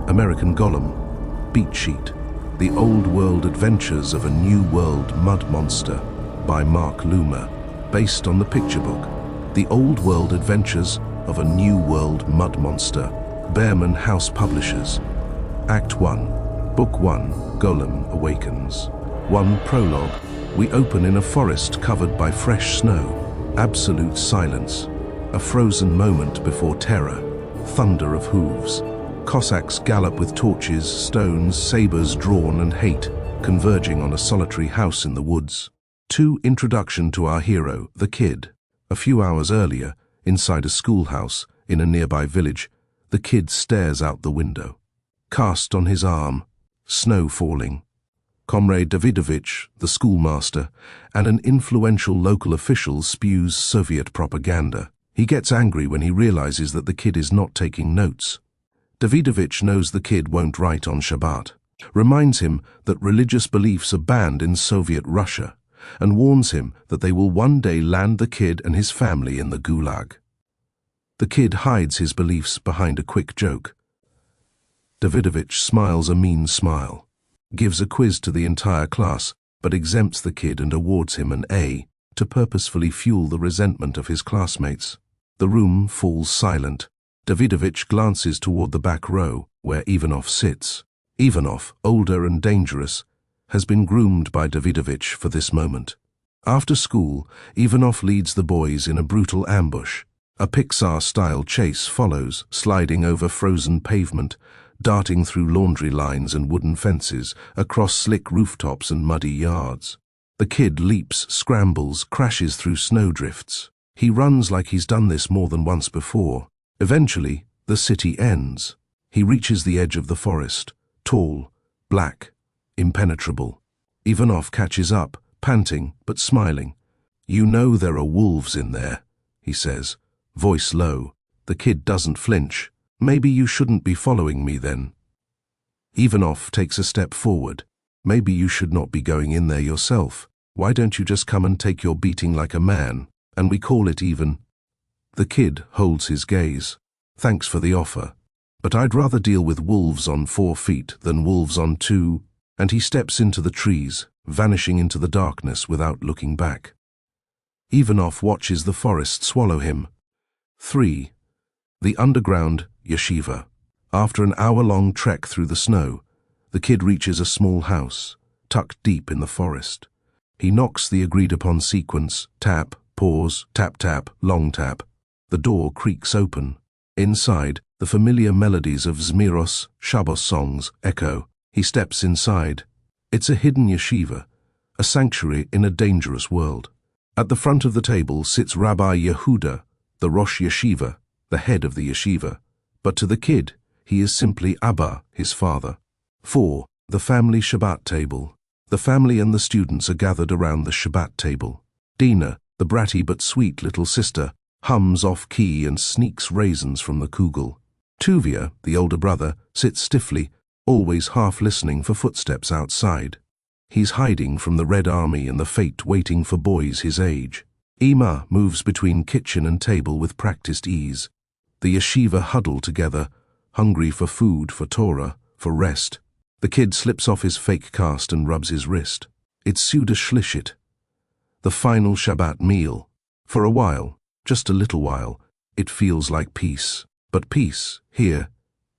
American Golem, Beat Sheet, The Old World Adventures of a New World Mud Monster by Mark Loomer, based on the picture book, The Old World Adventures of a New World Mud Monster, Behrman House Publishers. Act 1, Book 1, Golem Awakens. 1 Prologue. We open in a forest covered by fresh snow, absolute silence, a frozen moment before terror, thunder of hooves. Cossacks gallop with torches, stones, sabers drawn and hate, converging on a solitary house in the woods. 2 Introduction to our hero, the kid. A few hours earlier, inside a schoolhouse in a nearby village, the kid stares out the window. Cast on his arm, snow falling. Comrade Davidovich, the schoolmaster, and an influential local official spews Soviet propaganda. He gets angry when he realizes that the kid is not taking notes. Davidovich knows the kid won't write on Shabbat, reminds him that religious beliefs are banned in Soviet Russia, and warns him that they will one day land the kid and his family in the Gulag. The kid hides his beliefs behind a quick joke. Davidovich smiles a mean smile, gives a quiz to the entire class, but exempts the kid and awards him an A to purposefully fuel the resentment of his classmates. The room falls silent. Davidovich glances toward the back row, where Ivanov sits. Ivanov, older and dangerous, has been groomed by Davidovich for this moment. After school, Ivanov leads the boys in a brutal ambush. A Pixar-style chase follows, sliding over frozen pavement, darting through laundry lines and wooden fences, across slick rooftops and muddy yards. The kid leaps, scrambles, crashes through snowdrifts. He runs like he's done this more than once before. Eventually, the city ends. He reaches the edge of the forest, tall, black, impenetrable. Ivanov catches up, panting but smiling. "You know there are wolves in there," he says, voice low. The kid doesn't flinch. "Maybe you shouldn't be following me then." Ivanov takes a step forward. "Maybe you should not be going in there yourself. Why don't you just come and take your beating like a man, and we call it even?" The kid holds his gaze. "Thanks for the offer, but I'd rather deal with wolves on 4 feet than wolves on 2, and he steps into the trees, vanishing into the darkness without looking back. Ivanov watches the forest swallow him. 3. The underground yeshiva. After an hour-long trek through the snow, the kid reaches a small house, tucked deep in the forest. He knocks the agreed-upon sequence: tap, pause, tap-tap, long tap. The door creaks open. Inside, the familiar melodies of Zmiros, Shabbos songs echo. He steps inside. It's a hidden yeshiva, a sanctuary in a dangerous world. At the front of the table sits Rabbi Yehuda, the Rosh Yeshiva, the head of the yeshiva. But to the kid, he is simply Abba, his father. 4. The family Shabbat table. The family and the students are gathered around the Shabbat table. Dina, the bratty but sweet little sister, hums off-key and sneaks raisins from the kugel. Tuvia, the older brother, sits stiffly, always half listening for footsteps outside. He's hiding from the Red Army and the fate waiting for boys his age. Ima moves between kitchen and table with practiced ease. The yeshiva huddle together, hungry for food, for Torah, for rest. The kid slips off his fake cast and rubs his wrist. It's Suda Shlishit, the final Shabbat meal. For a while, just a little while, it feels like peace. But peace, here,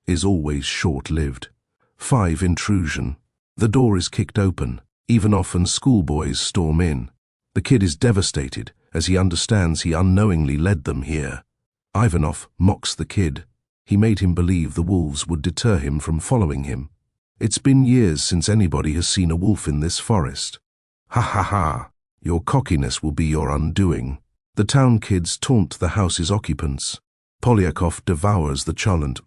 is always short-lived. 5 Intrusion. The door is kicked open. Ivanov and schoolboys storm in. The kid is devastated as he understands he unknowingly led them here. Ivanov mocks the kid. He made him believe the wolves would deter him from following him. "It's been years since anybody has seen a wolf in this forest. Ha ha ha, your cockiness will be your undoing." The town kids taunt the house's occupants. Polyakov devours the cholent.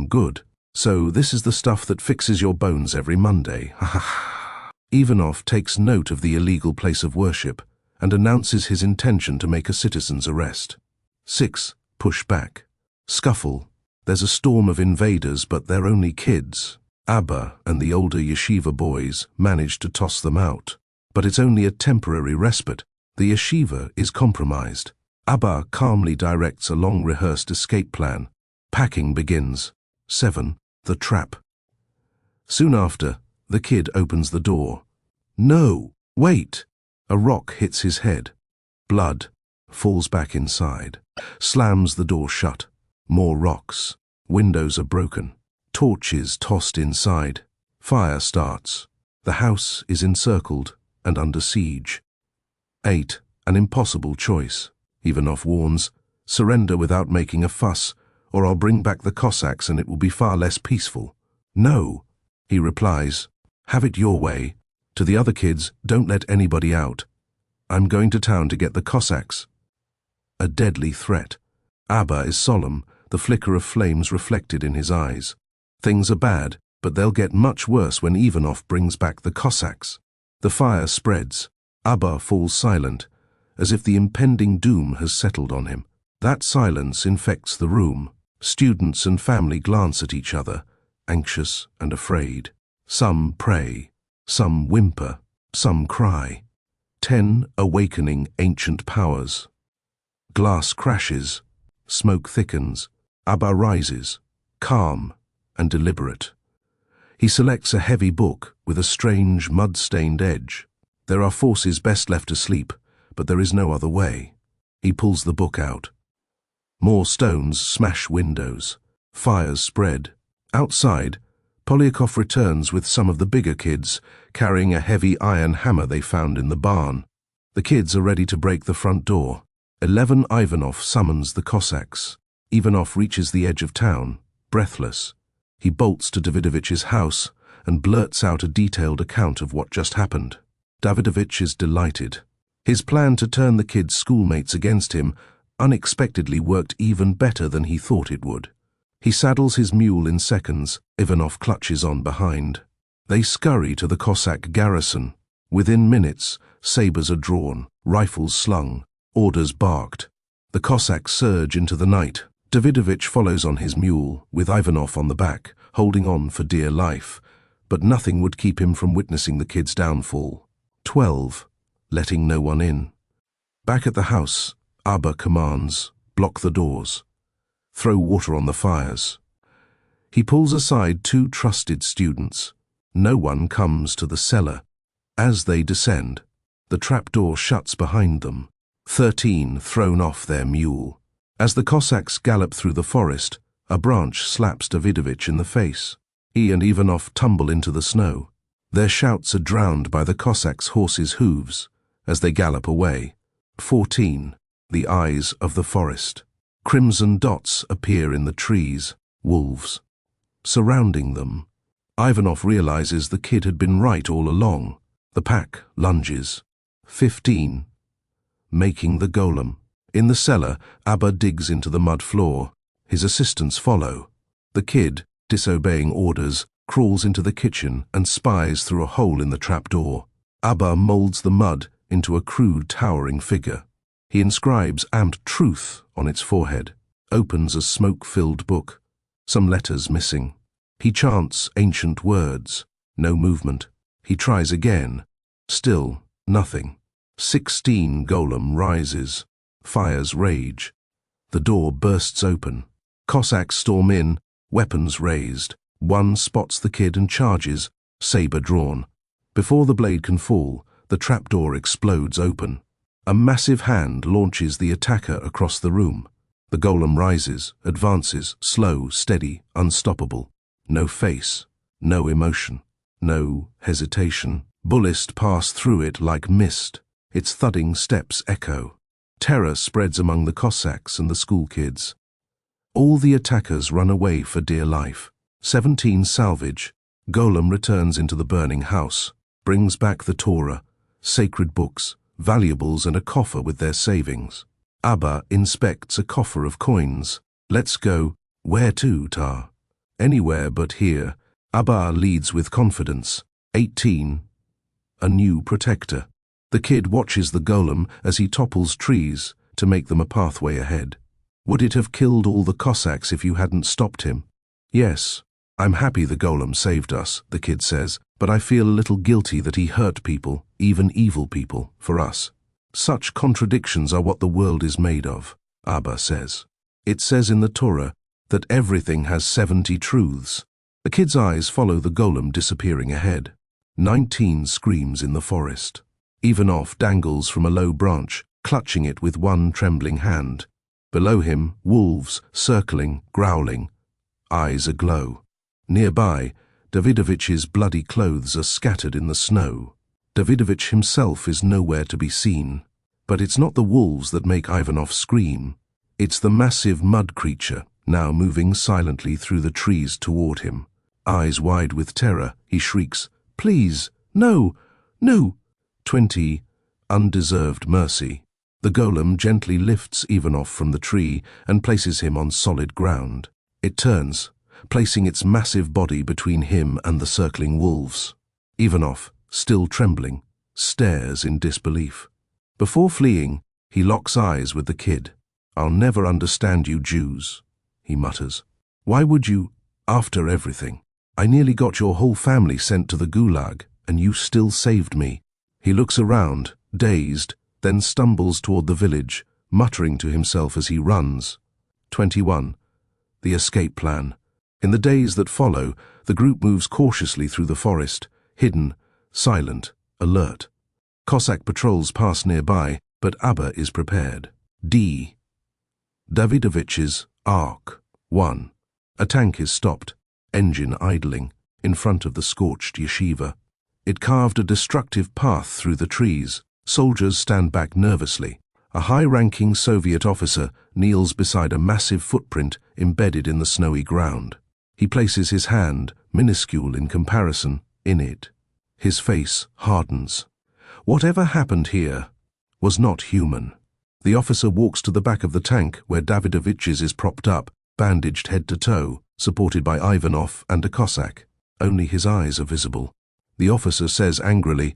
Good. So this is the stuff that fixes your bones every Monday. Ha ha ha. Ivanov takes note of the illegal place of worship and announces his intention to make a citizen's arrest. 6. Push back. Scuffle. There's a storm of invaders, but they're only kids. Abba and the older yeshiva boys manage to toss them out. But it's only a temporary respite. The yeshiva is compromised. Abba calmly directs a long-rehearsed escape plan. Packing begins. 7. The trap. Soon after, the kid opens the door. No, wait! A rock hits his head. Blood. Falls back inside. Slams the door shut. More rocks. Windows are broken. Torches tossed inside. Fire starts. The house is encircled and under siege. 8. An impossible choice. Ivanov warns, surrender without making a fuss, or I'll bring back the Cossacks and it will be far less peaceful. No, he replies, have it your way. To the other kids, don't let anybody out. I'm going to town to get the Cossacks. A deadly threat. Abba is solemn, the flicker of flames reflected in his eyes. Things are bad, but they'll get much worse when Ivanov brings back the Cossacks. The fire spreads. Abba falls silent, as if the impending doom has settled on him. That silence infects the room. Students and family glance at each other, anxious and afraid. Some pray, some whimper, some cry. 10 awakening ancient powers. Glass crashes, smoke thickens. Abba rises, calm and deliberate. He selects a heavy book with a strange mud-stained edge. There are forces best left asleep, but there is no other way. He pulls the book out. More stones smash windows. Fires spread. Outside, Polyakov returns with some of the bigger kids, carrying a heavy iron hammer they found in the barn. The kids are ready to break the front door. 11 Ivanov summons the Cossacks. Ivanov reaches the edge of town, breathless. He bolts to Davidovitch's house and blurts out a detailed account of what just happened. Davidovitch is delighted. His plan to turn the kids' schoolmates against him unexpectedly worked even better than he thought it would. He saddles his mule in seconds. Ivanov clutches on behind. They scurry to the Cossack garrison. Within minutes, sabers are drawn, rifles slung, orders barked. The Cossacks surge into the night. Davidovitch follows on his mule, with Ivanov on the back, holding on for dear life, but nothing would keep him from witnessing the kids' downfall. 12. Letting no one in. Back at the house, Abba commands, block the doors. Throw water on the fires. He pulls aside 2 trusted students. No one comes to the cellar. As they descend, the trapdoor shuts behind them. 13 thrown off their mule. As the Cossacks gallop through the forest, a branch slaps Davidovitch in the face. He and Ivanov tumble into the snow. Their shouts are drowned by the Cossacks' horses' hooves as they gallop away. 14. The eyes of the forest. Crimson dots appear in the trees, wolves. Surrounding them, Ivanov realizes the kid had been right all along. The pack lunges. 15. Making the golem. In the cellar, Abba digs into the mud floor. His assistants follow. The kid, disobeying orders, crawls into the kitchen and spies through a hole in the trapdoor. Abba molds the mud into a crude towering figure. He inscribes amped truth on its forehead, opens a smoke-filled book, some letters missing. He chants ancient words, no movement. He tries again, still nothing. 16 Golem rises, fires rage. The door bursts open. Cossacks storm in, weapons raised. One spots the kid and charges, saber drawn. Before the blade can fall, the trapdoor explodes open. A massive hand launches the attacker across the room. The golem rises, advances, slow, steady, unstoppable. No face, no emotion, no hesitation. Bullets pass through it like mist. Its thudding steps echo. Terror spreads among the Cossacks and the school kids. All the attackers run away for dear life. 17 salvage. Golem returns into the burning house, brings back the Torah, sacred books, valuables and a coffer with their savings. Abba inspects a coffer of coins. Let's go. Where to, Tar? Anywhere but here. Abba leads with confidence. 18. A new protector. The kid watches the golem as he topples trees to make them a pathway ahead. Would it have killed all the Cossacks if you hadn't stopped him? Yes. I'm happy the golem saved us, the kid says, but I feel a little guilty that he hurt people, even evil people, for us. Such contradictions are what the world is made of, Abba says. It says in the Torah that everything has 70 truths. The kid's eyes follow the golem disappearing ahead. 19 screams in the forest. Ivanov dangles from a low branch, clutching it with one trembling hand. Below him, wolves, circling, growling, eyes aglow. Nearby, Davidovitch's bloody clothes are scattered in the snow. Davidovitch himself is nowhere to be seen. But it's not the wolves that make Ivanov scream. It's the massive mud creature, now moving silently through the trees toward him. Eyes wide with terror, he shrieks, "Please, no, no!" 20. Undeserved mercy. The golem gently lifts Ivanov from the tree and places him on solid ground. It turns, placing its massive body between him and the circling wolves. Ivanov, still trembling, stares in disbelief. Before fleeing, he locks eyes with the kid. "I'll never understand you Jews," he mutters. "Why would you, after everything? I nearly got your whole family sent to the gulag, and you still saved me." He looks around, dazed, then stumbles toward the village, muttering to himself as he runs. 21. The escape plan. In the days that follow, the group moves cautiously through the forest, hidden, silent, alert. Cossack patrols pass nearby, but Abba is prepared. D. Davidovitch's Ark. 1. A tank is stopped, engine idling, in front of the scorched yeshiva. It carved a destructive path through the trees. Soldiers stand back nervously. A high-ranking Soviet officer kneels beside a massive footprint embedded in the snowy ground. He places his hand, minuscule in comparison, in it. His face hardens. Whatever happened here was not human. The officer walks to the back of the tank where Davidovitch's is propped up, bandaged head to toe, supported by Ivanov and a Cossack. Only his eyes are visible. The officer says angrily,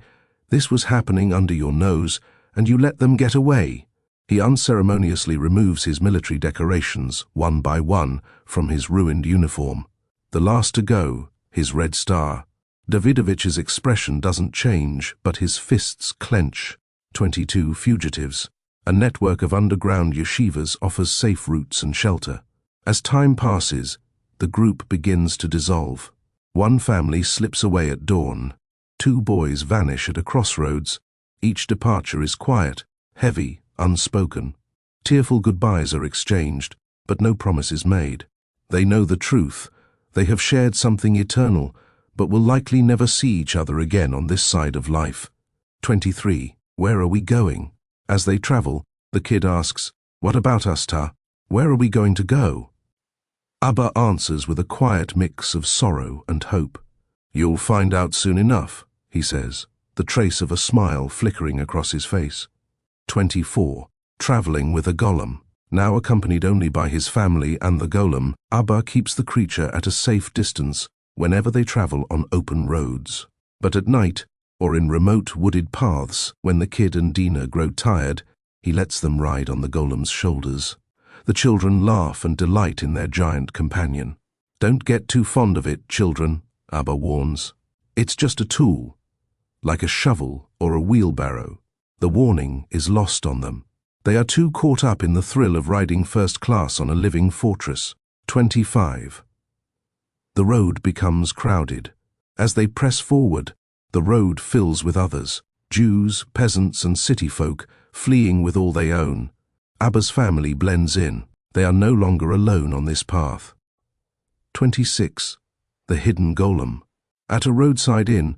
"This was happening under your nose, and you let them get away." He unceremoniously removes his military decorations, one by one, from his ruined uniform. The last to go, his red star. Davidovitch's expression doesn't change, but his fists clench. 22 fugitives. A network of underground yeshivas offers safe routes and shelter. As time passes, the group begins to dissolve. One family slips away at dawn. 2 boys vanish at a crossroads. Each departure is quiet, heavy, unspoken. Tearful goodbyes are exchanged, but no promises made. They know the truth. They have shared something eternal, but will likely never see each other again on this side of life. 23. Where are we going? As they travel, the kid asks, "What about us, Ta? Where are we going to go?" Abba answers with a quiet mix of sorrow and hope. "You'll find out soon enough," he says, the trace of a smile flickering across his face. 24. Traveling with a golem. Now accompanied only by his family and the golem, Abba keeps the creature at a safe distance whenever they travel on open roads. But at night, or in remote wooded paths, when the kid and Dina grow tired, he lets them ride on the golem's shoulders. The children laugh and delight in their giant companion. "Don't get too fond of it, children," Abba warns. "It's just a tool, like a shovel or a wheelbarrow." The warning is lost on them. They are too caught up in the thrill of riding first class on a living fortress. 25. The road becomes crowded. As they press forward, the road fills with others, Jews, peasants, and city folk, fleeing with all they own. Abba's family blends in. They are no longer alone on this path. 26. The hidden golem. At a roadside inn,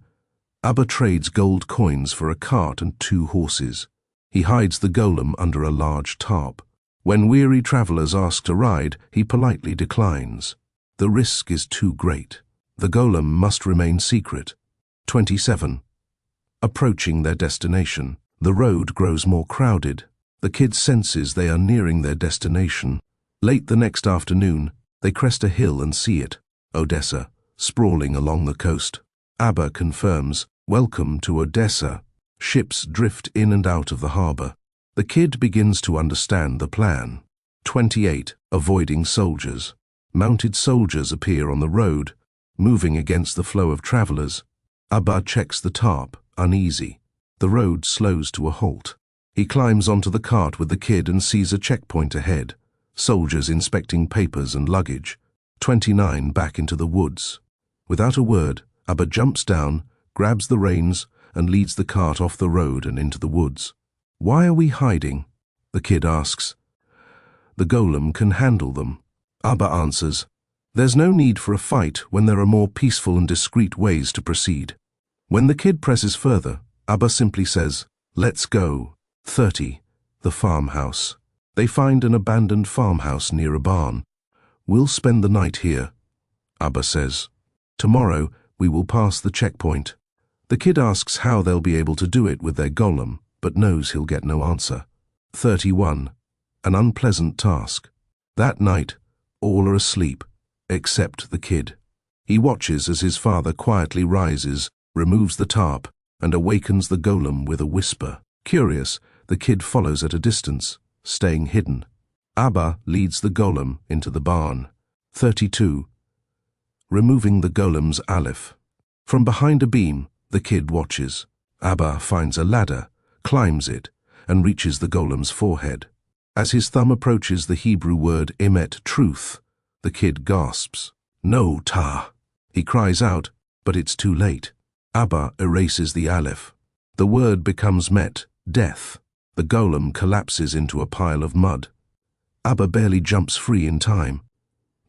Abba trades gold coins for a cart and 2 horses. He hides the golem under a large tarp. When weary travelers ask to ride, he politely declines. The risk is too great. The golem must remain secret. 27. Approaching their destination. The road grows more crowded. The kid senses they are nearing their destination. Late the next afternoon, they crest a hill and see it, Odessa, sprawling along the coast. Abba confirms, "Welcome to Odessa." Ships drift in and out of the harbor. The kid begins to understand the plan. 28. Avoiding soldiers. Mounted soldiers appear on the road, moving against the flow of travelers. Abba checks the tarp, uneasy. The road slows to a halt. He climbs onto the cart with the kid and sees a checkpoint ahead. Soldiers inspecting papers and luggage. 29. Back into the woods. Without a word, Abba jumps down, grabs the reins, and leads the cart off the road and into the woods. "Why are we hiding?" the kid asks. "The golem can handle them." Abba answers, "There's no need for a fight when there are more peaceful and discreet ways to proceed." When the kid presses further, Abba simply says, "Let's go." 30. The farmhouse. They find an abandoned farmhouse near a barn. "We'll spend the night here," Abba says. "Tomorrow we will pass the checkpoint." The kid asks how they'll be able to do it with their golem, but knows he'll get no answer. 31. An unpleasant task. That night, all are asleep, except the kid. He watches as his father quietly rises, removes the tarp, and awakens the golem with a whisper. Curious, the kid follows at a distance, staying hidden. Abba leads the golem into the barn. 32. Removing the golem's aleph. From behind a beam, the kid watches. Abba finds a ladder, climbs it, and reaches the golem's forehead. As his thumb approaches the Hebrew word emet, truth, the kid gasps. "No, Ta!" He cries out, but it's too late. Abba erases the aleph. The word becomes met, death. The golem collapses into a pile of mud. Abba barely jumps free in time.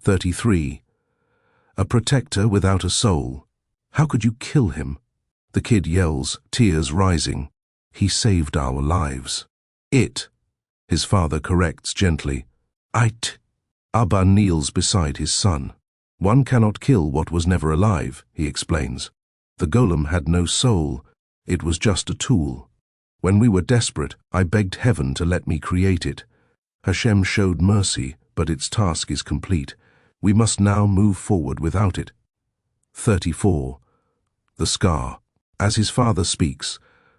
33. A protector without a soul. How could you kill him? The kid yells, tears rising. "He saved our lives." "It," his father corrects gently. "Ait." Abba kneels beside his son. "One cannot kill what was never alive," he explains. "The golem had no soul. It was just a tool. When we were desperate, I begged heaven to let me create it. Hashem showed mercy, but its task is complete. We must now move forward without it." 34. The scar. As his father speaks,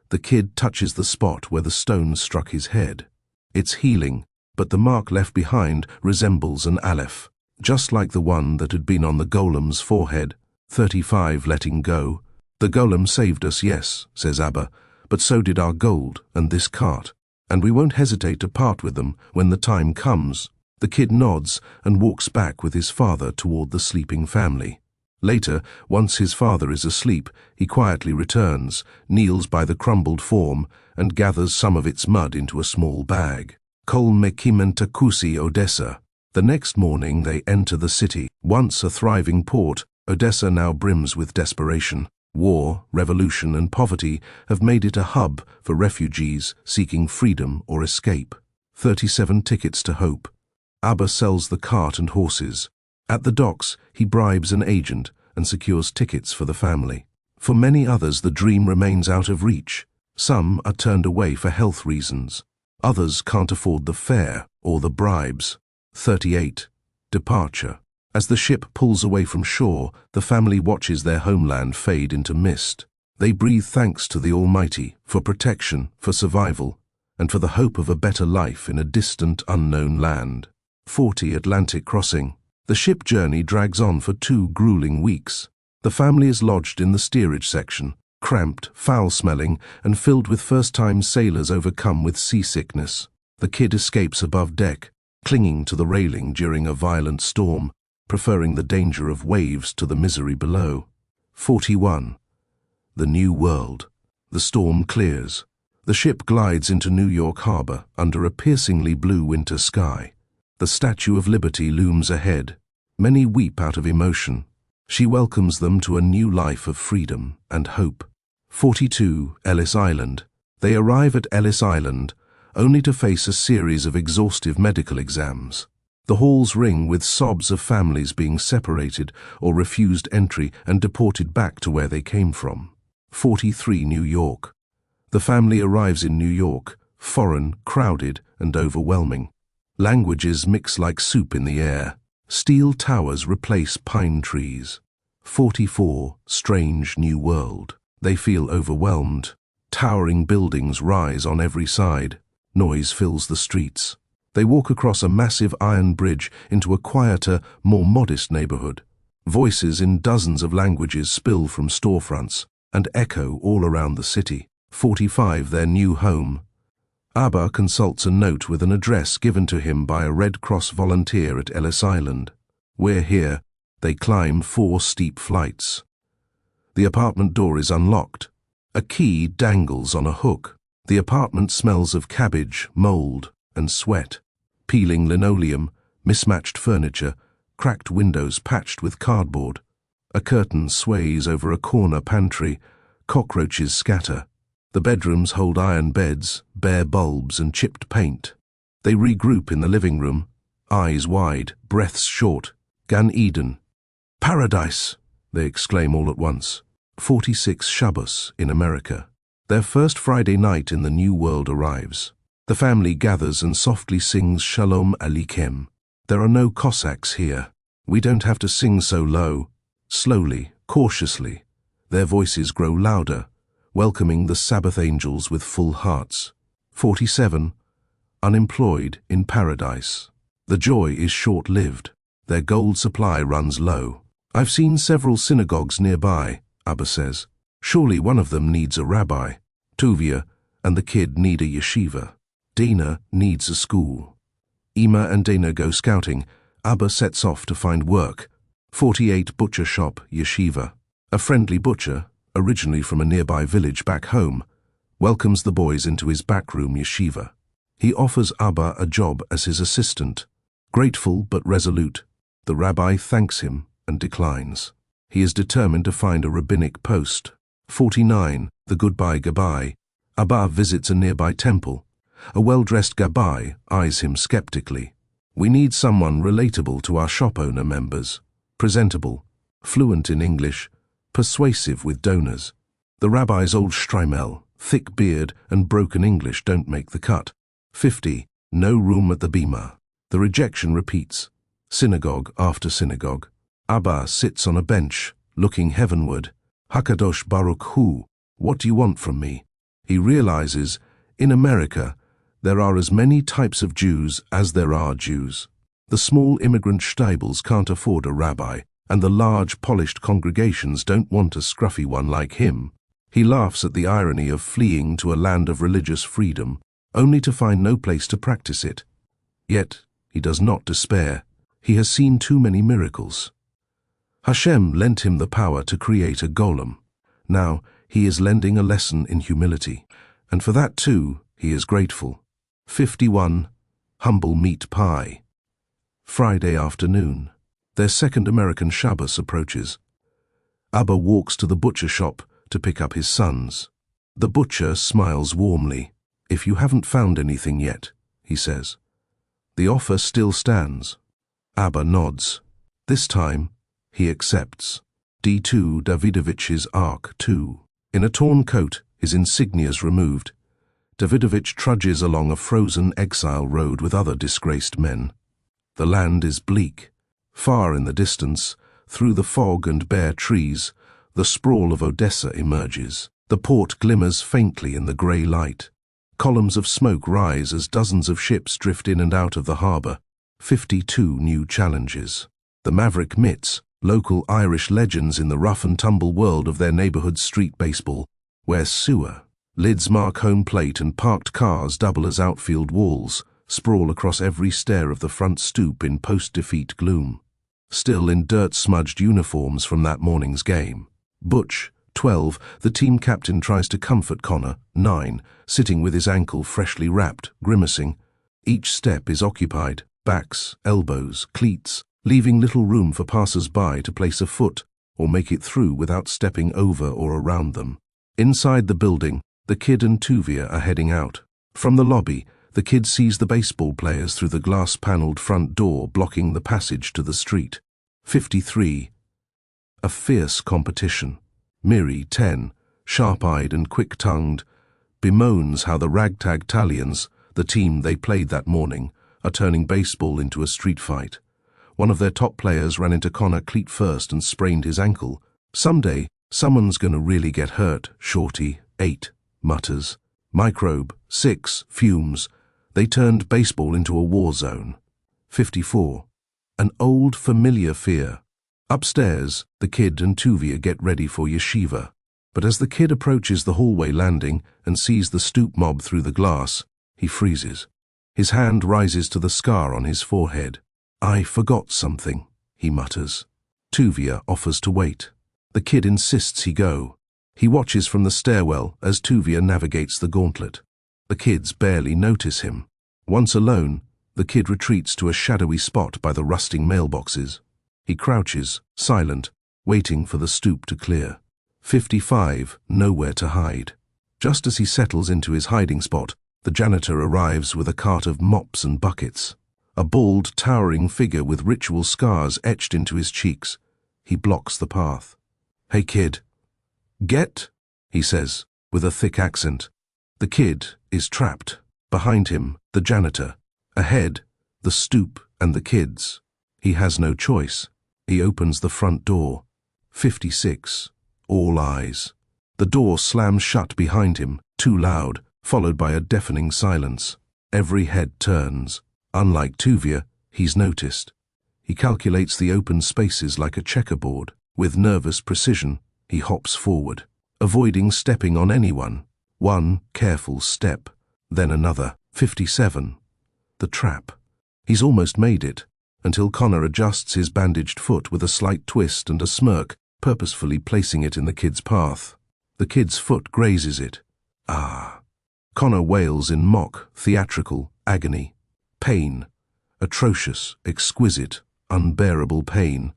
the kid touches the spot where the stone struck his head. It's healing, but the mark left behind resembles an aleph, just like the one that had been on the golem's forehead. 35. Letting go. "The golem saved us, yes," says Abba, "but so did our gold and this cart, and we won't hesitate to part with them when the time comes." The kid nods and walks back with his father toward the sleeping family. Later, once his father is asleep, he quietly returns, kneels by the crumbled form, and gathers some of its mud into a small bag. Kol Mekimentakusi, Odessa. The next morning they enter the city. Once a thriving port, Odessa now brims with desperation. War, revolution, and poverty have made it a hub for refugees seeking freedom or escape. 37 Tickets to hope. Abba sells the cart and horses. At the docks, he bribes an agent and secures tickets for the family. For many others, the dream remains out of reach. Some are turned away for health reasons. Others can't afford the fare or the bribes. 38. Departure. As the ship pulls away from shore, the family watches their homeland fade into mist. They breathe thanks to the Almighty for protection, for survival, and for the hope of a better life in a distant, unknown land. 40. Atlantic crossing. The ship journey drags on for 2 grueling weeks. The family is lodged in the steerage section, cramped, foul-smelling, and filled with first-time sailors overcome with seasickness. The kid escapes above deck, clinging to the railing during a violent storm, preferring the danger of waves to the misery below. 41. The New World. The storm clears. The ship glides into New York Harbor under a piercingly blue winter sky. The Statue of Liberty looms ahead. Many weep out of emotion. She welcomes them to a new life of freedom and hope. 42. Ellis Island. They arrive at Ellis Island, only to face a series of exhaustive medical exams. The halls ring with sobs of families being separated or refused entry and deported back to where they came from. 43. New York. The family arrives in New York, foreign, crowded, and overwhelming. Languages mix like soup in the air. Steel towers replace pine trees. 44. Strange New World. They feel overwhelmed. Towering buildings rise on every side. Noise fills the streets. They walk across a massive iron bridge into a quieter, more modest neighborhood. Voices in dozens of languages spill from storefronts and echo all around the city. 45. Their new home. Abba consults a note with an address given to him by a Red Cross volunteer at Ellis Island. "We're here. They climb 4 steep flights. The apartment door is unlocked. A key dangles on a hook. The apartment smells of cabbage, mold, and sweat. Peeling linoleum, mismatched furniture, cracked windows patched with cardboard. A curtain sways over a corner pantry. Cockroaches scatter. The bedrooms hold iron beds, bare bulbs, and chipped paint. They regroup in the living room, eyes wide, breaths short. Gan Eden. Paradise, they exclaim all at once. 46 Shabbos in America. Their first Friday night in the new world arrives. The family gathers and softly sings Shalom Aleichem. There are no Cossacks here. We don't have to sing so low. Slowly, cautiously, their voices grow louder, welcoming the Sabbath angels with full hearts. 47. Unemployed in paradise. The joy is short-lived. Their gold supply runs low. I've seen several synagogues nearby, Abba says. Surely one of them needs a rabbi. Tuvia and the kid need a yeshiva. Dana needs a school. Ima and Dana go scouting. Abba sets off to find work. 48 Butcher Shop Yeshiva. A friendly butcher, originally from a nearby village back home, welcomes the boys into his backroom yeshiva. He offers Abba a job as his assistant. Grateful but resolute, the rabbi thanks him and declines. He is determined to find a rabbinic post. 49 The Goodbye Gabbai. Abba visits a nearby temple. A well-dressed Gabbai eyes him skeptically. We need someone relatable to our shop owner members. Presentable, fluent in English, persuasive with donors. The rabbi's old shtreimel, thick beard, and broken English don't make the cut. 50 No room at the bima. The rejection repeats. Synagogue after synagogue. Abba sits on a bench, looking heavenward. Hakadosh Baruch Hu, what do you want from me? He realizes, in America, there are as many types of Jews as there are Jews. The small immigrant shtables can't afford a rabbi, and the large, polished congregations don't want a scruffy one like him. He laughs at the irony of fleeing to a land of religious freedom, only to find no place to practice it. Yet, he does not despair. He has seen too many miracles. Hashem lent him the power to create a golem. Now, he is lending a lesson in humility, and for that too, he is grateful. 51 Humble Meat Pie. Friday afternoon. Their second American Shabbos approaches. Abba walks to the butcher shop to pick up his sons. The butcher smiles warmly. If you haven't found anything yet, he says. The offer still stands. Abba nods. This time, he accepts. D2 Davidovich's Ark 2. In a torn coat, his insignias removed, Davidovich trudges along a frozen exile road with other disgraced men. The land is bleak. Far in the distance, through the fog and bare trees, the sprawl of Odessa emerges. The port glimmers faintly in the grey light. Columns of smoke rise as dozens of ships drift in and out of the harbour. 52 new challenges. The Maverick Mitts, local Irish legends in the rough-and-tumble world of their neighbourhood street baseball, wear sewer. Lids mark home plate and parked cars double as outfield walls, sprawl across every stair of the front stoop in post-defeat gloom. Still in dirt-smudged uniforms from that morning's game. Butch, 12, the team captain, tries to comfort Connor, 9, sitting with his ankle freshly wrapped, grimacing. Each step is occupied, backs, elbows, cleats, leaving little room for passers-by to place a foot or make it through without stepping over or around them. Inside the building, the kid and Tuvia are heading out. From the lobby, the kid sees the baseball players through the glass-panelled front door blocking the passage to the street. 53. A fierce competition. Miri, 10, sharp-eyed and quick-tongued, bemoans how the ragtag Talians, the team they played that morning, are turning baseball into a street fight. One of their top players ran into Connor cleat first and sprained his ankle. Someday, someone's gonna really get hurt, Shorty, 8, mutters. Microbe, 6, fumes. They turned baseball into a war zone. 54. An old familiar fear. Upstairs, the kid and Tuvia get ready for yeshiva. But as the kid approaches the hallway landing and sees the stoop mob through the glass, he freezes. His hand rises to the scar on his forehead. I forgot something, he mutters. Tuvia offers to wait. The kid insists he go. He watches from the stairwell as Tuvia navigates the gauntlet. The kids barely notice him. Once alone, the kid retreats to a shadowy spot by the rusting mailboxes. He crouches, silent, waiting for the stoop to clear. 55, nowhere to hide. Just as he settles into his hiding spot, the janitor arrives with a cart of mops and buckets. A bald, towering figure with ritual scars etched into his cheeks. He blocks the path. "Hey, kid." "Get," he says, with a thick accent. The kid is trapped. Behind him, the janitor. Ahead, the stoop and the kids. He has no choice. He opens the front door. 56. All eyes. The door slams shut behind him, too loud, followed by a deafening silence. Every head turns. Unlike Tuvia, he's noticed. He calculates the open spaces like a checkerboard. With nervous precision, he hops forward, avoiding stepping on anyone. One careful step, then another. 57. The trap. He's almost made it, until Connor adjusts his bandaged foot with a slight twist and a smirk, purposefully placing it in the kid's path. The kid's foot grazes it. Ah. Connor wails in mock, theatrical agony. Pain. Atrocious, exquisite, unbearable pain.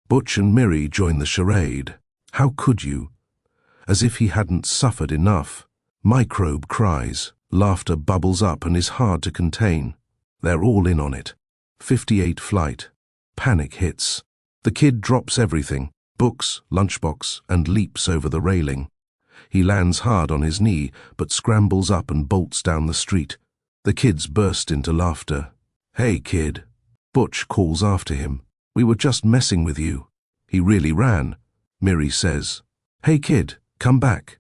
Butch and Miri join the charade. How could you? As if he hadn't suffered enough. Microbe cries. Laughter bubbles up and is hard to contain. They're all in on it. 58 flight. Panic hits. The kid drops everything, books, lunchbox, and leaps over the railing. He lands hard on his knee, but scrambles up and bolts down the street. The kids burst into laughter. "Hey, kid." Butch calls after him. "We were just messing with you." "He really ran," Miri says. "Hey, kid, come back.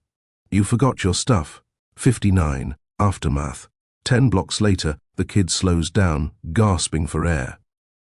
You forgot your stuff." 59. Aftermath. 10 blocks later, the kid slows down, gasping for air.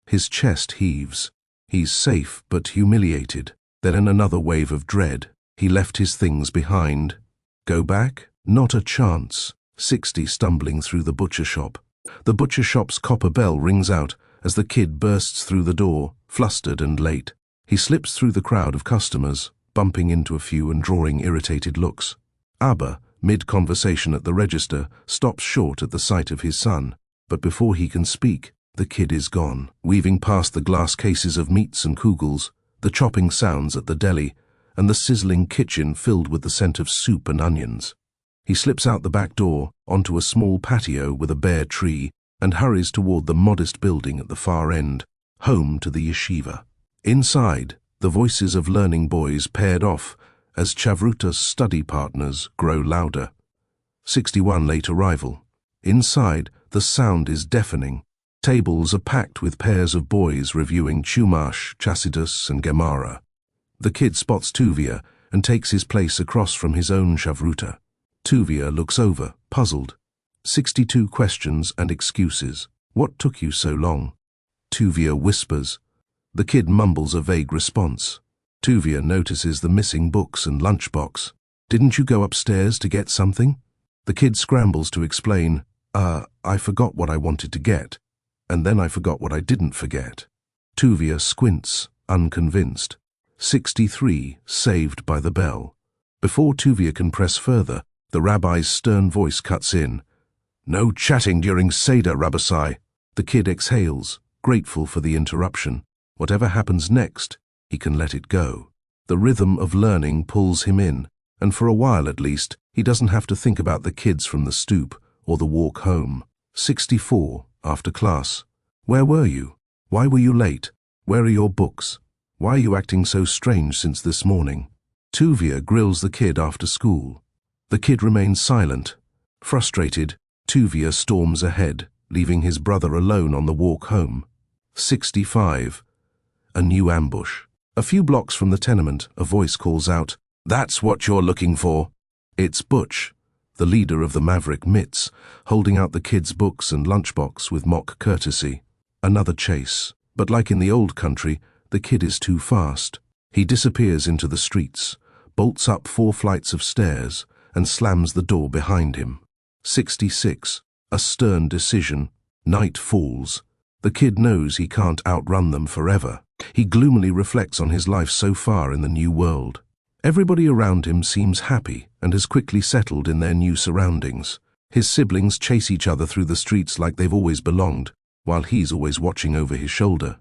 His chest heaves. He's safe but humiliated. Then in another wave of dread, he left his things behind. Go back? Not a chance. 60 stumbling through the butcher shop. The butcher shop's copper bell rings out as the kid bursts through the door, flustered and late. He slips through the crowd of customers, bumping into a few and drawing irritated looks. Abba, mid-conversation at the register, stops short at the sight of his son, but before he can speak, the kid is gone. Weaving past the glass cases of meats and kugels, the chopping sounds at the deli, and the sizzling kitchen filled with the scent of soup and onions. He slips out the back door, onto a small patio with a bare tree, and hurries toward the modest building at the far end, home to the yeshiva. Inside, the voices of learning boys paired off as Chavruta's study partners grow louder. 61 late arrival. Inside, the sound is deafening. Tables are packed with pairs of boys reviewing Chumash, Chassidus, and Gemara. The kid spots Tuvia and takes his place across from his own Chavruta. Tuvia looks over, puzzled. 62 questions and excuses. What took you so long? Tuvia whispers. The kid mumbles a vague response. Tuvia notices the missing books and lunchbox. Didn't you go upstairs to get something? The kid scrambles to explain, I forgot what I wanted to get, and then I forgot what I didn't forget. Tuvia squints, unconvinced. 63, saved by the bell. Before Tuvia can press further, the rabbi's stern voice cuts in. No chatting during Seder, Rabbasai. The kid exhales, grateful for the interruption. Whatever happens next, he can let it go. The rhythm of learning pulls him in, and for a while at least, he doesn't have to think about the kids from the stoop or the walk home. 64, after class. Where were you? Why were you late? Where are your books? Why are you acting so strange since this morning? Tuvia grills the kid after school. The kid remains silent. Frustrated, Tuvia storms ahead, leaving his brother alone on the walk home. 65. A new ambush. A few blocks from the tenement, a voice calls out, That's what you're looking for. It's Butch, the leader of the Maverick Mitts, holding out the kid's books and lunchbox with mock courtesy. Another chase, but like in the old country, the kid is too fast. He disappears into the streets, bolts up 4 flights of stairs, and slams the door behind him. 66. A stern decision. Night falls. The kid knows he can't outrun them forever. He gloomily reflects on his life so far in the new world. Everybody around him seems happy and has quickly settled in their new surroundings. His siblings chase each other through the streets like they've always belonged, while he's always watching over his shoulder.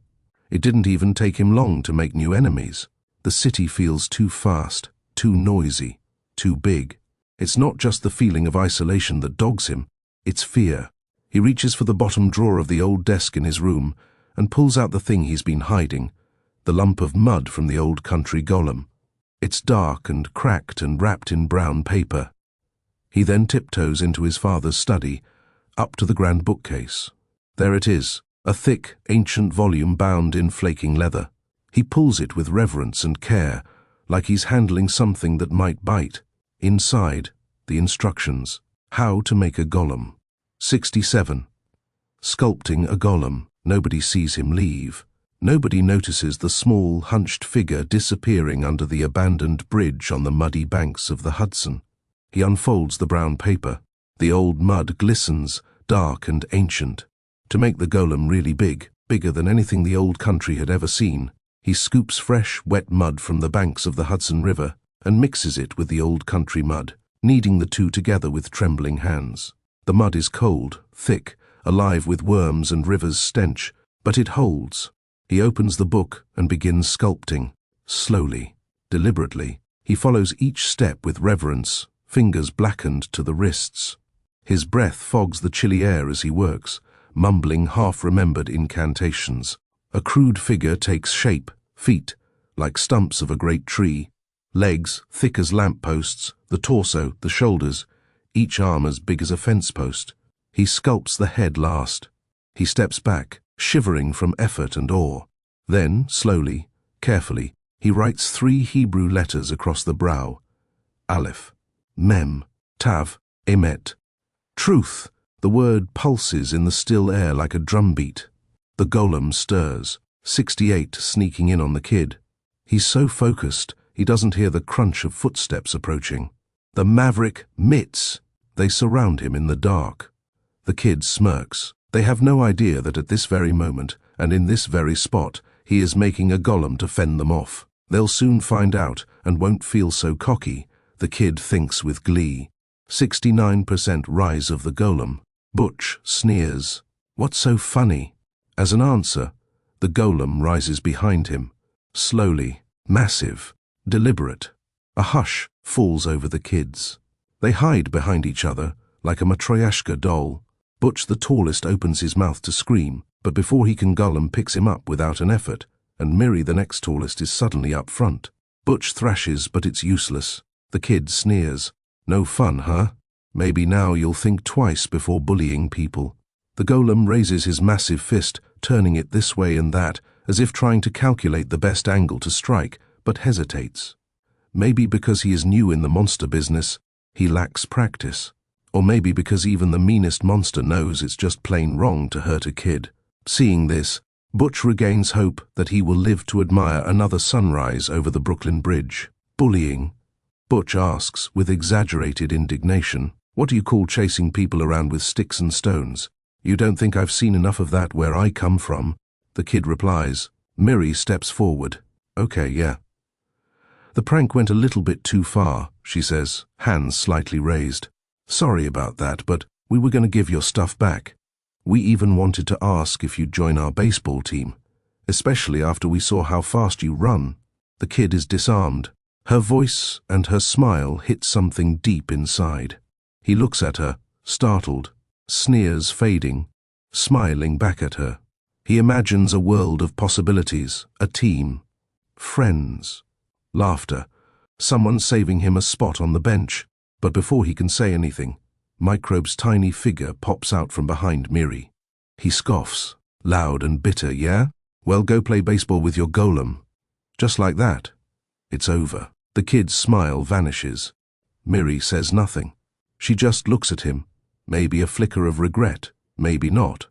It didn't even take him long to make new enemies. The city feels too fast, too noisy, too big. It's not just the feeling of isolation that dogs him, it's fear. He reaches for the bottom drawer of the old desk in his room and pulls out the thing he's been hiding, the lump of mud from the old country golem. It's dark and cracked and wrapped in brown paper. He then tiptoes into his father's study, up to the grand bookcase. There it is, a thick, ancient volume bound in flaking leather. He pulls it with reverence and care, like he's handling something that might bite. Inside, the instructions. How to make a golem. 67. Sculpting a golem. Nobody sees him leave. Nobody notices the small, hunched figure disappearing under the abandoned bridge on the muddy banks of the Hudson. He unfolds the brown paper. The old mud glistens, dark and ancient. To make the golem really big, bigger than anything the old country had ever seen, he scoops fresh, wet mud from the banks of the Hudson River and mixes it with the old country mud, kneading the two together with trembling hands. The mud is cold, thick, alive with worms and river's stench, but it holds. He opens the book and begins sculpting. Slowly, deliberately, he follows each step with reverence, fingers blackened to the wrists. His breath fogs the chilly air as he works, mumbling half-remembered incantations. A crude figure takes shape, feet, like stumps of a great tree, legs thick as lampposts, the torso, the shoulders, each arm as big as a fence post. He sculpts the head last. He steps back, shivering from effort and awe. Then, slowly, carefully, he writes 3 Hebrew letters across the brow. Aleph, Mem, Tav, Emet. Truth! The word pulses in the still air like a drumbeat. The golem stirs, 68 sneaking in on the kid. He's so focused, he doesn't hear the crunch of footsteps approaching. The maverick mitts. They surround him in the dark. The kid smirks. They have no idea that at this very moment, and in this very spot, he is making a golem to fend them off. They'll soon find out and won't feel so cocky, the kid thinks with glee. 69% rise of the golem. Butch sneers. What's so funny? As an answer, the golem rises behind him. Slowly, massive, deliberate. A hush falls over the kids. They hide behind each other, like a Matryoshka doll. Butch, the tallest, opens his mouth to scream, but before he can, Golem picks him up without an effort, and Miri, the next tallest, is suddenly up front. Butch thrashes, but it's useless. The kid sneers. No fun, huh? Maybe now you'll think twice before bullying people. The golem raises his massive fist, turning it this way and that, as if trying to calculate the best angle to strike, but hesitates. Maybe because he is new in the monster business, he lacks practice. Or maybe because even the meanest monster knows it's just plain wrong to hurt a kid. Seeing this, Butch regains hope that he will live to admire another sunrise over the Brooklyn Bridge. Bullying? Butch asks with exaggerated indignation. What do you call chasing people around with sticks and stones? You don't think I've seen enough of that where I come from? The kid replies. Miri steps forward. Okay, yeah. The prank went a little bit too far, she says, hands slightly raised. Sorry about that, but we were going to give your stuff back. We even wanted to ask if you'd join our baseball team, especially after we saw how fast you run. The kid is disarmed. Her voice and her smile hit something deep inside. He looks at her, startled, sneers fading, smiling back at her. He imagines a world of possibilities, a team, friends, laughter, someone saving him a spot on the bench. But before he can say anything, Microbe's tiny figure pops out from behind Miri. He scoffs, loud and bitter, yeah? Well, go play baseball with your golem. Just like that. It's over. The kid's smile vanishes. Miri says nothing. She just looks at him, maybe a flicker of regret, maybe not,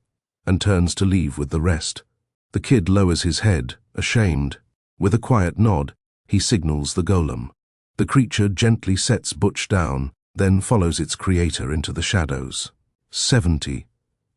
and turns to leave with the rest. The kid lowers his head, ashamed. With a quiet nod, he signals the golem. The creature gently sets Butch down, then follows its creator into the shadows. 70.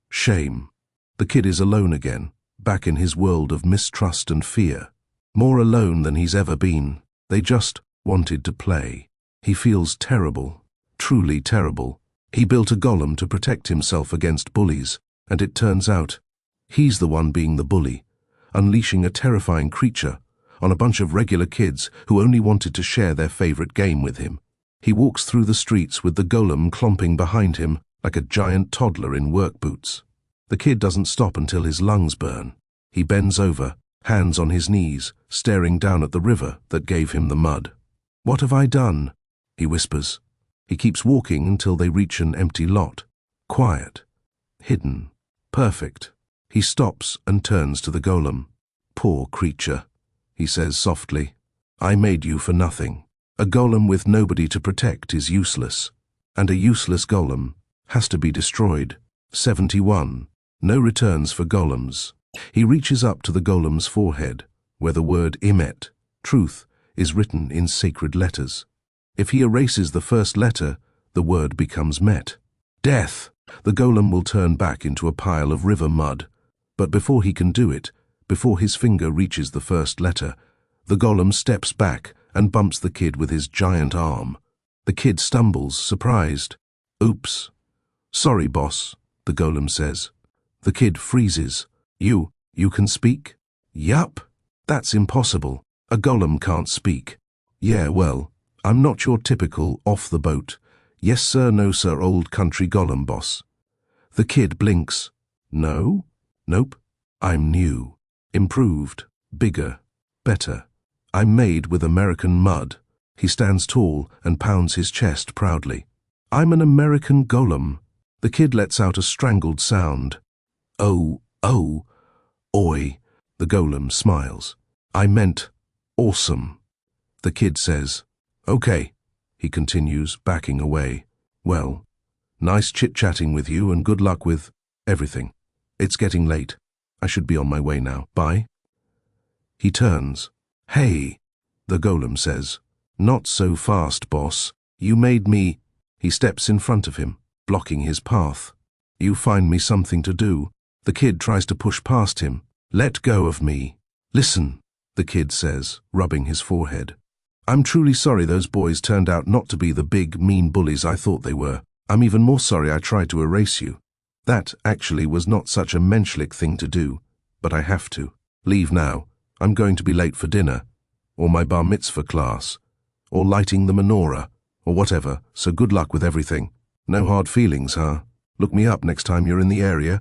Shame. The kid is alone again, back in his world of mistrust and fear. More alone than he's ever been. They just wanted to play. He feels terrible, truly terrible. He built a golem to protect himself against bullies, and it turns out he's the one being the bully, unleashing a terrifying creature on a bunch of regular kids who only wanted to share their favorite game with him. He walks through the streets with the golem clomping behind him like a giant toddler in work boots. The kid doesn't stop until his lungs burn. He bends over, hands on his knees, staring down at the river that gave him the mud. "What have I done?" he whispers. He keeps walking until they reach an empty lot. Quiet. Hidden. Perfect. He stops and turns to the golem. "Poor creature," he says softly. "I made you for nothing. A golem with nobody to protect is useless. And a useless golem has to be destroyed." 71. No returns for golems. He reaches up to the golem's forehead, where the word Emet, truth, is written in sacred letters. If he erases the first letter, the word becomes Met. Death! The golem will turn back into a pile of river mud. But before he can do it, before his finger reaches the first letter, the golem steps back and bumps the kid with his giant arm. The kid stumbles, surprised. "Oops." "Sorry, boss," the golem says. The kid freezes. You can speak?" "Yup." "That's impossible. A golem can't speak." "Yeah, well, I'm not your typical off-the-boat, yes sir, no sir, old country golem boss." The kid blinks. "No? Nope. I'm new. Improved. Bigger. Better. I'm made with American mud." He stands tall and pounds his chest proudly. "I'm an American golem." The kid lets out a strangled sound. "Oh, oi." The golem smiles. "I meant awesome." The kid says, "Okay," he continues, backing away. "Well, nice chit-chatting with you and good luck with everything. It's getting late. I should be on my way now. Bye." He turns. "Hey," the golem says. "Not so fast, boss. You made me." He steps in front of him, blocking his path. "You find me something to do." The kid tries to push past him. "Let go of me." "Listen," the kid says, rubbing his forehead. "I'm truly sorry those boys turned out not to be the big, mean bullies I thought they were. I'm even more sorry I tried to erase you. That actually was not such a menschlich thing to do, but I have to. Leave now. I'm going to be late for dinner, or my bar mitzvah class, or lighting the menorah, or whatever, so good luck with everything. No hard feelings, huh? Look me up next time you're in the area.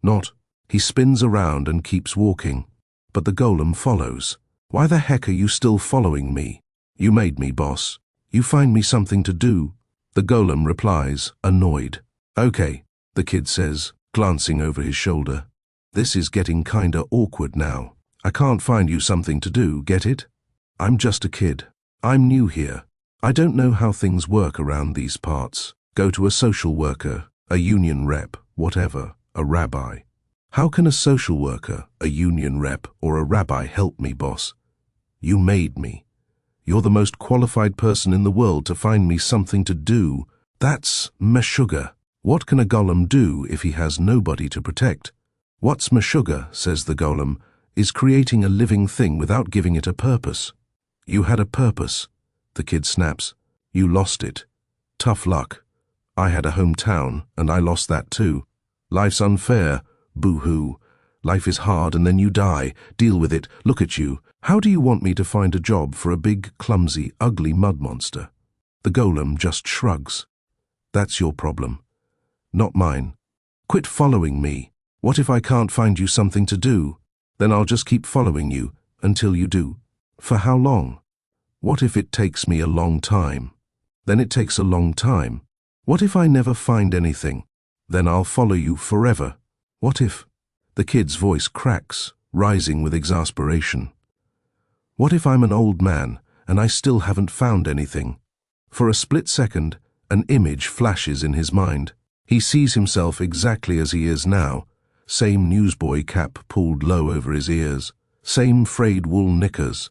Not." He spins around and keeps walking, but the golem follows. "Why the heck are you still following me?" "You made me, boss. You find me something to do." The golem replies, annoyed. "Okay," the kid says, glancing over his shoulder. "This is getting kinda awkward now. I can't find you something to do, get it? I'm just a kid. I'm new here. I don't know how things work around these parts. Go to a social worker, a union rep, whatever, a rabbi. How can a social worker, a union rep, or a rabbi help me, boss? You made me. You're the most qualified person in the world to find me something to do. That's meshuggah. What can a golem do if he has nobody to protect? What's meshuggah, says the golem, is creating a living thing without giving it a purpose. You had a purpose, the kid snaps. You lost it. Tough luck. I had a hometown, and I lost that too. Life's unfair. Boo-hoo. Life is hard and then you die. Deal with it. Look at you. How do you want me to find a job for a big, clumsy, ugly mud monster? The golem just shrugs. That's your problem. Not mine. Quit following me. What if I can't find you something to do? Then I'll just keep following you until you do. For how long? What if it takes me a long time? Then it takes a long time. What if I never find anything? Then I'll follow you forever. What if? The kid's voice cracks, rising with exasperation. What if I'm an old man and I still haven't found anything? For a split second, an image flashes in his mind. He sees himself exactly as he is now. Same newsboy cap pulled low over his ears. Same frayed wool knickers.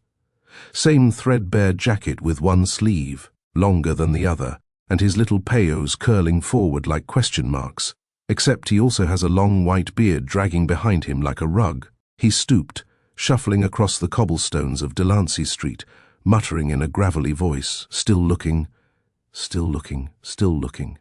Same threadbare jacket with one sleeve, longer than the other, and his little payos curling forward like question marks. Except he also has a long white beard dragging behind him like a rug. He stooped, shuffling across the cobblestones of Delancey Street, muttering in a gravelly voice, still looking, still looking, still looking.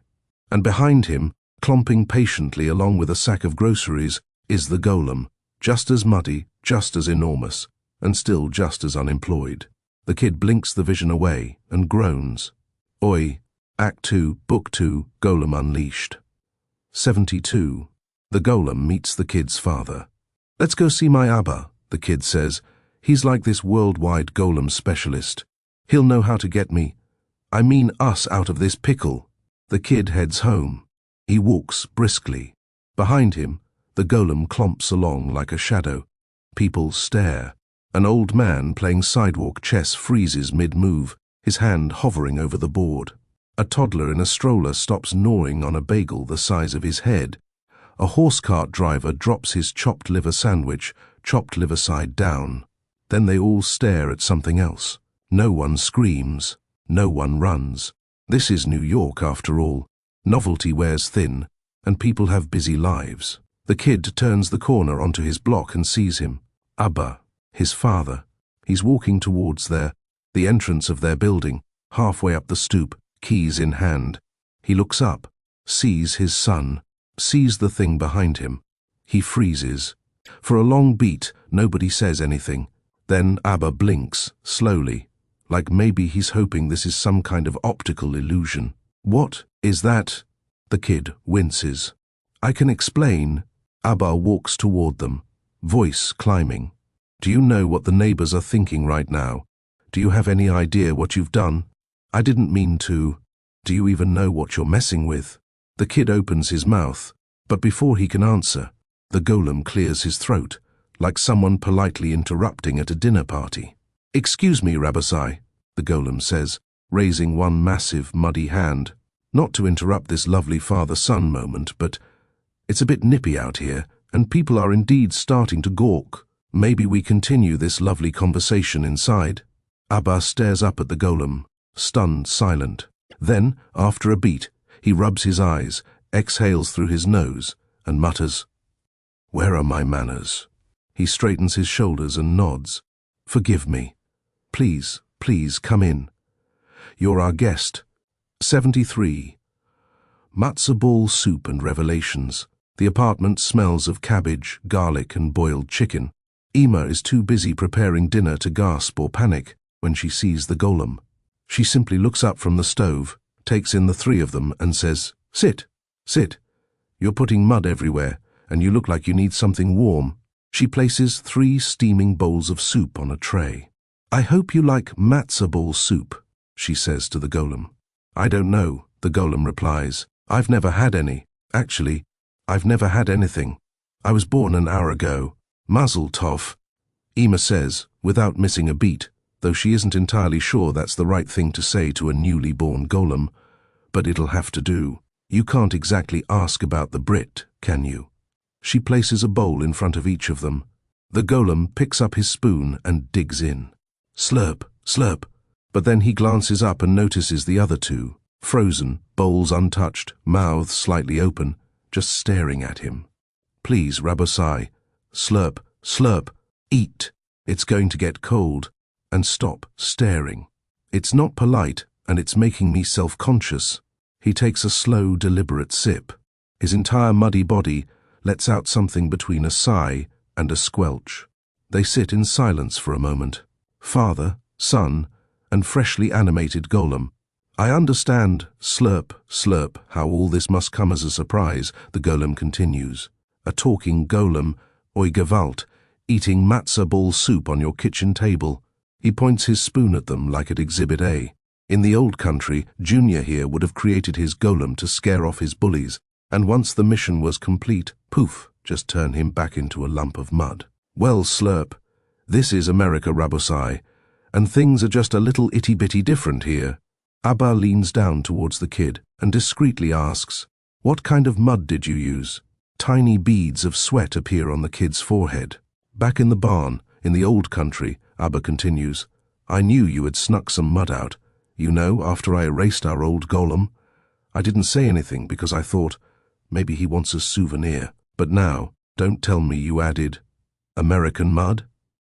And behind him, clomping patiently along with a sack of groceries, is the Golem, just as muddy, just as enormous, and still just as unemployed. The kid blinks the vision away and groans. Oi, Act 2, Book 2, Golem Unleashed. 72. The Golem meets the kid's father. Let's go see my Abba, the kid says. He's like this worldwide Golem specialist. He'll know how to get me. I mean us out of this pickle. The kid heads home. He walks briskly. Behind him, the Golem clomps along like a shadow. People stare. An old man playing sidewalk chess freezes mid-move, his hand hovering over the board. A toddler in a stroller stops gnawing on a bagel the size of his head. A horse cart driver drops his chopped liver sandwich, chopped liver side down. Then they all stare at something else. No one screams. No one runs. This is New York, after all. Novelty wears thin, and people have busy lives. The kid turns the corner onto his block and sees him. Abba, his father. He's walking towards the entrance of their building, halfway up the stoop, keys in hand. He looks up, sees his son, sees the thing behind him. He freezes. For a long beat, nobody says anything. Then Abba blinks, slowly, like maybe he's hoping this is some kind of optical illusion. What is that? The kid winces. I can explain. Abba walks toward them, voice climbing. Do you know what the neighbors are thinking right now? Do you have any idea what you've done? I didn't mean to. Do you even know what you're messing with? The kid opens his mouth, but before he can answer, the Golem clears his throat, like someone politely interrupting at a dinner party. Excuse me, Rabasai, the Golem says, raising one massive, muddy hand. Not to interrupt this lovely father-son moment, but it's a bit nippy out here, and people are indeed starting to gawk. Maybe we continue this lovely conversation inside. Abba stares up at the Golem, stunned, silent. Then, after a beat, he rubs his eyes, exhales through his nose, and mutters, "Where are my manners?" He straightens his shoulders and nods. "Forgive me. Please, please come in. You're our guest." 73. Matzo ball soup and revelations. The apartment smells of cabbage, garlic, and boiled chicken. Ima is too busy preparing dinner to gasp or panic when she sees the Golem. She simply looks up from the stove, takes in the three of them, and says, "Sit, sit. You're putting mud everywhere, and you look like you need something warm." She places 3 steaming bowls of soup on a tray. "I hope you like matzo ball soup," she says to the Golem. "I don't know," the Golem replies. "I've never had any. Actually, I've never had anything. I was born an hour ago. Mazel tov," Ima says, without missing a beat, though she isn't entirely sure that's the right thing to say to a newly born Golem. But it'll have to do. You can't exactly ask about the Brit, can you? She places a bowl in front of each of them. The Golem picks up his spoon and digs in. Slurp, slurp. But then he glances up and notices the other two, frozen, bowls untouched, mouths slightly open, just staring at him. "Please, Rabosai. Slurp, slurp. Eat. It's going to get cold. And stop staring. It's not polite, and it's making me self-conscious." He takes a slow, deliberate sip. His entire muddy body lets out something between a sigh and a squelch. They sit in silence for a moment. Father, son, and freshly animated Golem. "I understand, slurp, slurp, how all this must come as a surprise," the Golem continues. "A talking Golem, oi gewalt, eating matzo ball soup on your kitchen table." He points his spoon at them like at Exhibit A. In the old country, Junior here would have created his Golem to scare off his bullies, and once the mission was complete, poof, just turn him back into a lump of mud. "Well, slurp, this is America, Rabosai, and things are just a little itty-bitty different here." Abba leans down towards the kid and discreetly asks, "What kind of mud did you use?" Tiny beads of sweat appear on the kid's forehead. "Back in the barn, in the old country," Abba continues, "I knew you had snuck some mud out. You know, after I erased our old Golem. I didn't say anything because I thought, maybe he wants a souvenir. But now, don't tell me you added..." American mud?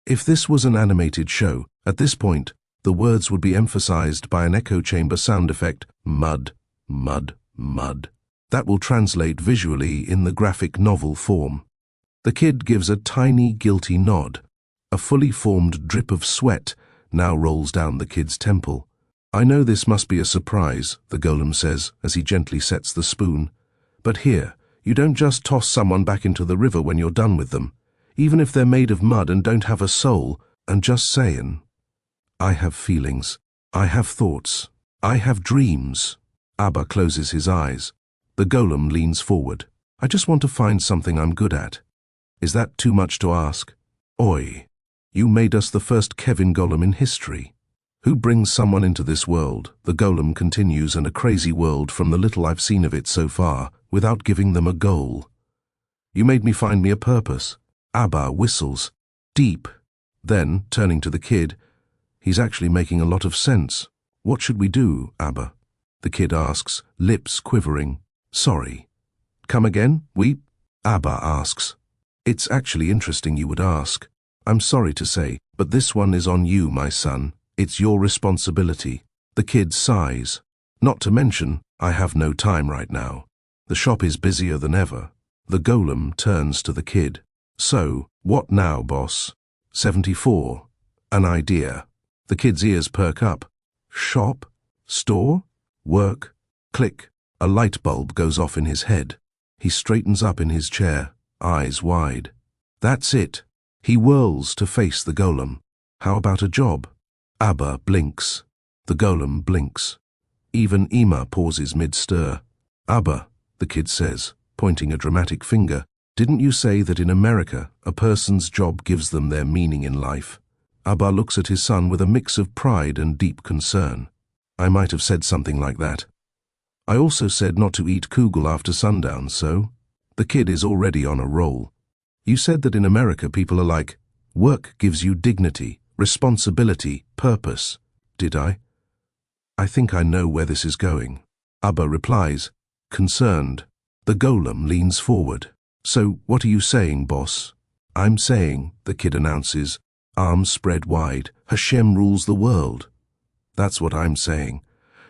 If this was an animated show, at this point, the words would be emphasized by an echo chamber sound effect, mud, mud, mud. That will translate visually in the graphic novel form. The kid gives a tiny, guilty nod. A fully formed drip of sweat now rolls down the kid's temple. I know this must be a surprise, the golem says as he gently sets the spoon. But here, you don't just toss someone back into the river when you're done with them, even if they're made of mud and don't have a soul, and just saying, I have feelings, I have thoughts, I have dreams. Abba closes his eyes. The golem leans forward. I just want to find something I'm good at. Is that too much to ask? Oi, you made us the first Kevin golem in history. Who brings someone into this world, the golem continues, in a crazy world from the little I've seen of it so far, without giving them a goal? You made me find me a purpose. Abba whistles. Deep. Then, turning to the kid, he's actually making a lot of sense. What should we do, Abba? The kid asks, lips quivering. Sorry. Come again? Abba asks. It's actually interesting you would ask. I'm sorry to say, but this one is on you, my son. It's your responsibility. The kid sighs. Not to mention, I have no time right now. The shop is busier than ever. The golem turns to the kid. So, what now, boss? 74. An idea. The kid's ears perk up. Shop? Store? Work? Click. A light bulb goes off in his head. He straightens up in his chair, eyes wide. That's it. He whirls to face the golem. How about a job? Abba blinks. The golem blinks. Even Ima pauses mid-stir. Abba, the kid says, pointing a dramatic finger, didn't you say that in America a person's job gives them their meaning in life? Abba looks at his son with a mix of pride and deep concern. I might have said something like that. I also said not to eat kugel after sundown, so? The kid is already on a roll. You said that in America people are like, work gives you dignity, responsibility, purpose. Did I? I think I know where this is going. Abba replies, concerned. The golem leans forward. So, what are you saying, boss? I'm saying, the kid announces, arms spread wide, Hashem rules the world. That's what I'm saying.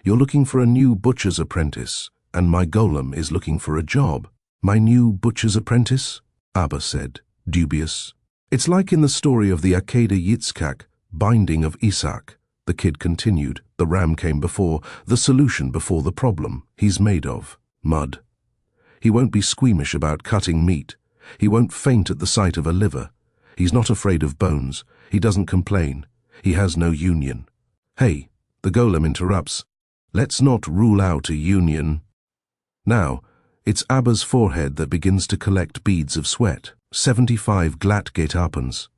You're looking for a new butcher's apprentice, and my golem is looking for a job. My new butcher's apprentice? Abba said, dubious. It's like in the story of the Akedah Yitzchak, binding of Isaac. The kid continued, the ram came before, the solution before the problem. He's made of mud. He won't be squeamish about cutting meat. He won't faint at the sight of a liver. He's not afraid of bones. He doesn't complain. He has no union. Hey, the golem interrupts. Let's not rule out a union. Now, it's Abba's forehead that begins to collect beads of sweat. 75 Glattgate uppens.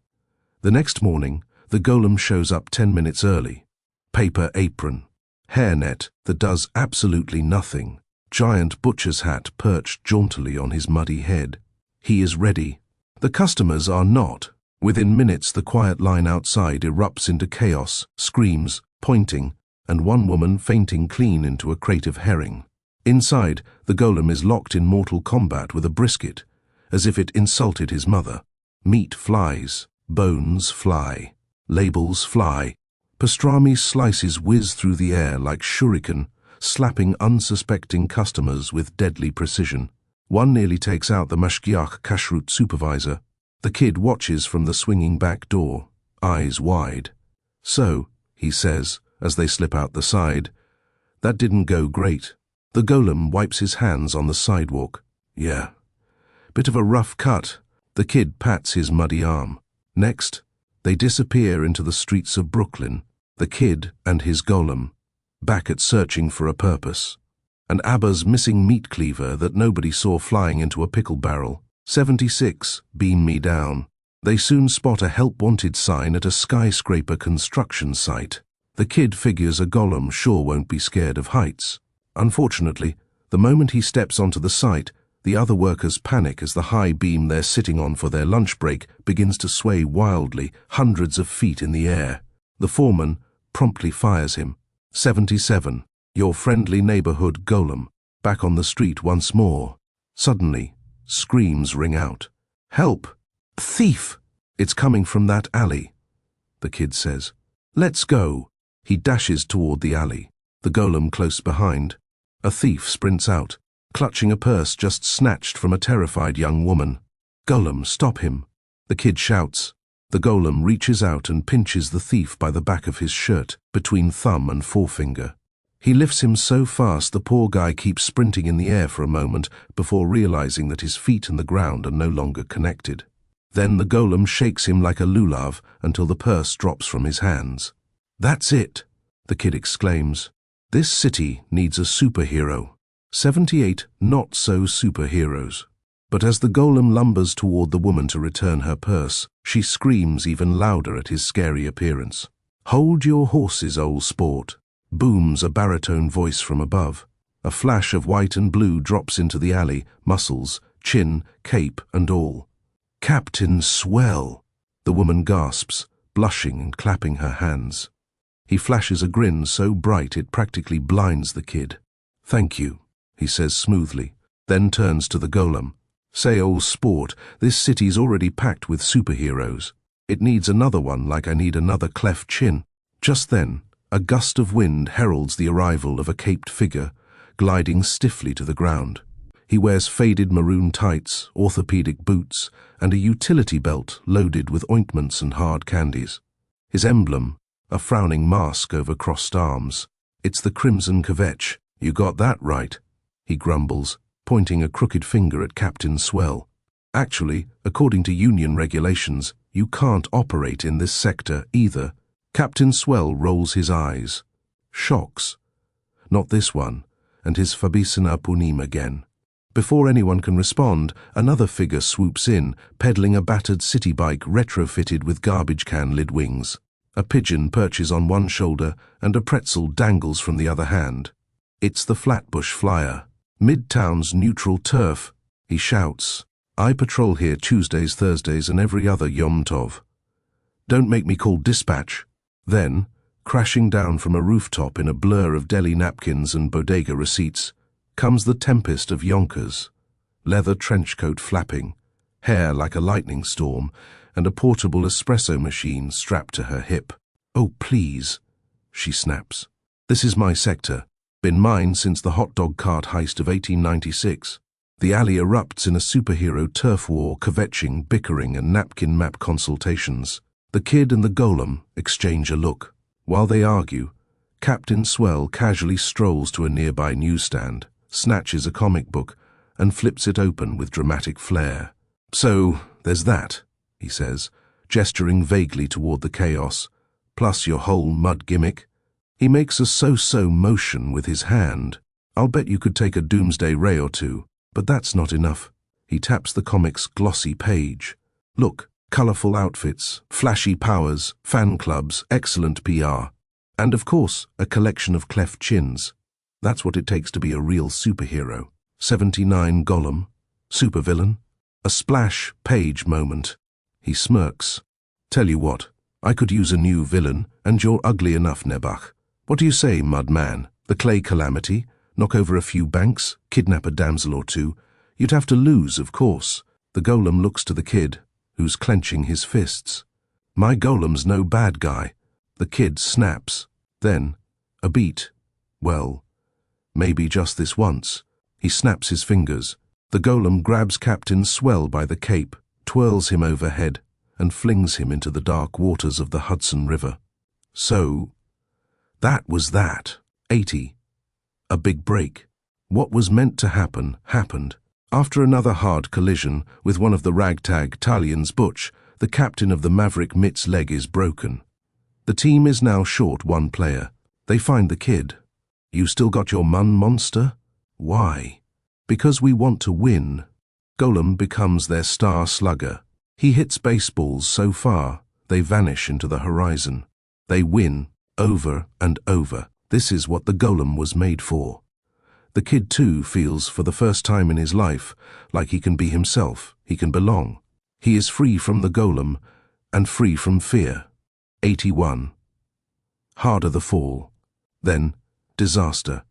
The next morning, the golem shows up 10 minutes early. Paper apron. Hairnet that does absolutely nothing. Giant butcher's hat perched jauntily on his muddy head. He is ready. The customers are not. Within minutes, the quiet line outside erupts into chaos, screams, pointing, and one woman fainting clean into a crate of herring. Inside, the golem is locked in mortal combat with a brisket, as if it insulted his mother. Meat flies, bones fly, labels fly. Pastrami slices whiz through the air like shuriken, slapping unsuspecting customers with deadly precision. One nearly takes out the mashgiach kashrut supervisor. The kid watches from the swinging back door, eyes wide. So, he says, as they slip out the side, that didn't go great. The golem wipes his hands on the sidewalk. Yeah. Bit of a rough cut. The kid pats his muddy arm. Next, they disappear into the streets of Brooklyn, the kid and his golem, back at searching for a purpose. And Abba's missing meat cleaver that nobody saw flying into a pickle barrel. 76, beam me down. They soon spot a help-wanted sign at a skyscraper construction site. The kid figures a golem sure won't be scared of heights. Unfortunately, the moment he steps onto the site, the other workers panic as the high beam they're sitting on for their lunch break begins to sway wildly, hundreds of feet in the air. The foreman promptly fires him. 77, your friendly neighborhood golem, back on the street once more. Suddenly, screams ring out. Help! Thief! It's coming from that alley, the kid says. Let's go. He dashes toward the alley, the golem close behind. A thief sprints out, clutching a purse just snatched from a terrified young woman. Golem, stop him. The kid shouts. The golem reaches out and pinches the thief by the back of his shirt, between thumb and forefinger. He lifts him so fast the poor guy keeps sprinting in the air for a moment before realizing that his feet and the ground are no longer connected. Then the golem shakes him like a lulav until the purse drops from his hands. That's it, the kid exclaims. This city needs a superhero. 78 not-so-superheroes. But as the golem lumbers toward the woman to return her purse, she screams even louder at his scary appearance. Hold your horses, old sport, booms a baritone voice from above. A flash of white and blue drops into the alley, muscles, chin, cape and all. Captain Swell, the woman gasps, blushing and clapping her hands. He flashes a grin so bright it practically blinds the kid. Thank you, he says smoothly, then turns to the golem. Say, old sport, this city's already packed with superheroes. It needs another one like I need another cleft chin. Just then, a gust of wind heralds the arrival of a caped figure, gliding stiffly to the ground. He wears faded maroon tights, orthopedic boots, and a utility belt loaded with ointments and hard candies. His emblem, a frowning mask over crossed arms. It's the Crimson Kvetch. You got that right, he grumbles, pointing a crooked finger at Captain Swell. Actually, according to union regulations, you can't operate in this sector either. Captain Swell rolls his eyes. Shocks. Not this one, and his Fabisana Punim again. Before anyone can respond, another figure swoops in, peddling a battered city bike retrofitted with garbage can lid wings. A pigeon perches on one shoulder and a pretzel dangles from the other hand. It's the Flatbush Flyer. Midtown's neutral turf, he shouts. I patrol here Tuesdays, Thursdays and every other Yom Tov. Don't make me call dispatch. Then, crashing down from a rooftop in a blur of deli napkins and bodega receipts, comes the tempest of Yonkers, leather trench coat flapping, hair like a lightning storm, and a portable espresso machine strapped to her hip. Oh, please, she snaps. This is my sector, been mine since the hot dog cart heist of 1896. The alley erupts in a superhero turf war, kvetching, bickering, and napkin map consultations. The kid and the golem exchange a look. While they argue, Captain Swell casually strolls to a nearby newsstand, snatches a comic book, and flips it open with dramatic flair. So, there's that, he says, gesturing vaguely toward the chaos, plus your whole mud gimmick. He makes a so-so motion with his hand. I'll bet you could take a doomsday ray or two, but that's not enough. He taps the comic's glossy page. Look, colorful outfits, flashy powers, fan clubs, excellent PR. And of course, a collection of cleft chins. That's what it takes to be a real superhero. 79 Golem, supervillain, a splash page moment. He smirks. Tell you what, I could use a new villain, and you're ugly enough, Nebach. What do you say, Mudman? The Clay Calamity? Knock over a few banks? Kidnap a damsel or two? You'd have to lose, of course. The golem looks to the kid, who's clenching his fists. My golem's no bad guy. The kid snaps. Then, a beat. Well, maybe just this once. He snaps his fingers. The golem grabs Captain Swell by the cape, twirls him overhead, and flings him into the dark waters of the Hudson River. So, that was that. 80. A big break. What was meant to happen, happened. After another hard collision with one of the ragtag Talians, Butch, the captain of the Maverick Mitt's leg is broken. The team is now short one player. They find the kid. You still got your monster? Why? Because we want to win. Golem becomes their star slugger. He hits baseballs so far, they vanish into the horizon. They win, over and over. This is what the golem was made for. The kid too feels for the first time in his life like he can be himself, he can belong. He is free from the golem and free from fear. 81. Harder the fall. Then, disaster.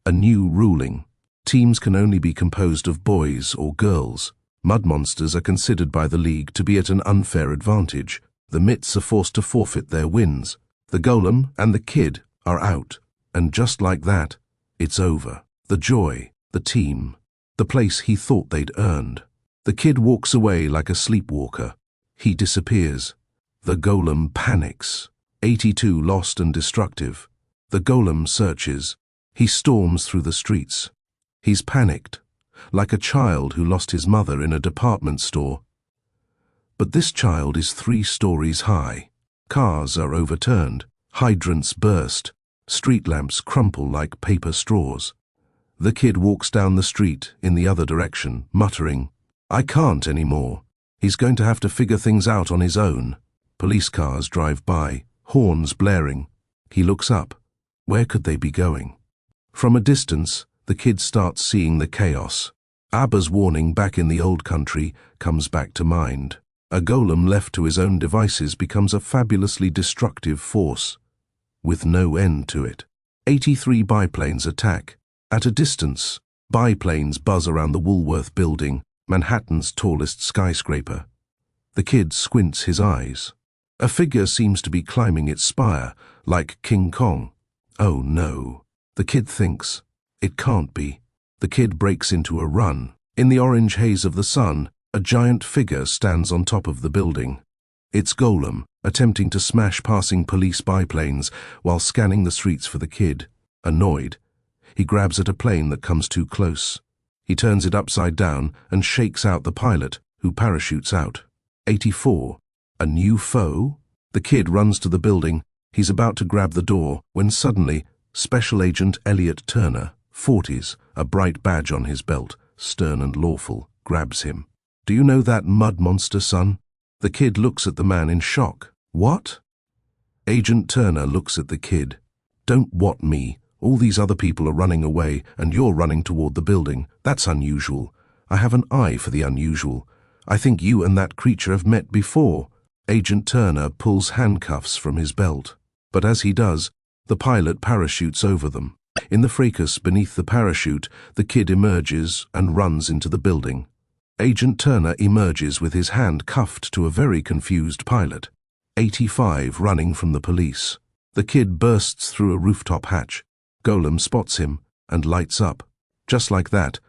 A new ruling. Teams can only be composed of boys or girls. Mud monsters are considered by the League to be at an unfair advantage. The Mitts are forced to forfeit their wins. The Golem and the Kid are out. And just like that, it's over. The joy, the team, the place he thought they'd earned. The Kid walks away like a sleepwalker. He disappears. The Golem panics. 82 lost and destructive. The Golem searches. He storms through the streets. He's panicked, like a child who lost his mother in a department store. But this child is 3 stories high. Cars are overturned. Hydrants burst. Street lamps crumple like paper straws. The Kid walks down the street in the other direction, muttering, "I can't anymore." He's going to have to figure things out on his own. Police cars drive by, horns blaring. He looks up. Where could they be going? From a distance, the Kid starts seeing the chaos. Abba's warning back in the old country comes back to mind. A Golem left to his own devices becomes a fabulously destructive force, with no end to it. 83 biplanes attack. At a distance, biplanes buzz around the Woolworth building, Manhattan's tallest skyscraper. The Kid squints his eyes. A figure seems to be climbing its spire, like King Kong. Oh no. The Kid thinks, it can't be. The Kid breaks into a run. In the orange haze of the sun, a giant figure stands on top of the building. It's Golem, attempting to smash passing police biplanes while scanning the streets for the Kid. Annoyed, he grabs at a plane that comes too close. He turns it upside down and shakes out the pilot, who parachutes out. 84. A new foe? The Kid runs to the building. He's about to grab the door when suddenly, Special Agent Elliot Turner, 40s, a bright badge on his belt, stern and lawful, grabs him. "Do you know that mud monster, son?" The Kid looks at the man in shock. "What?" Agent Turner looks at the Kid. "Don't what me. All these other people are running away, and you're running toward the building. That's unusual. I have an eye for the unusual. I think you and that creature have met before." Agent Turner pulls handcuffs from his belt. But as he does, the pilot parachutes over them. In the fracas beneath the parachute, the Kid emerges and runs into the building. Agent Turner emerges with his hand cuffed to a very confused pilot. 85 running from the police. The Kid bursts through a rooftop hatch. Golem spots him and lights up. Just like that,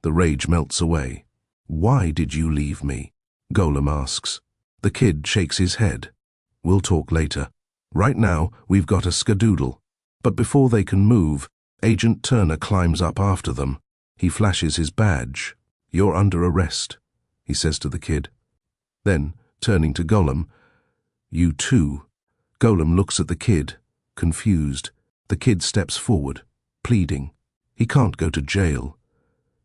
the rage melts away. "Why did you leave me?" Golem asks. The Kid shakes his head. "We'll talk later. Right now, we've got a skadoodle." But before they can move, Agent Turner climbs up after them. He flashes his badge. "You're under arrest," he says to the Kid. Then, turning to Golem, "You too." Golem looks at the Kid, confused. The Kid steps forward, pleading. He can't go to jail.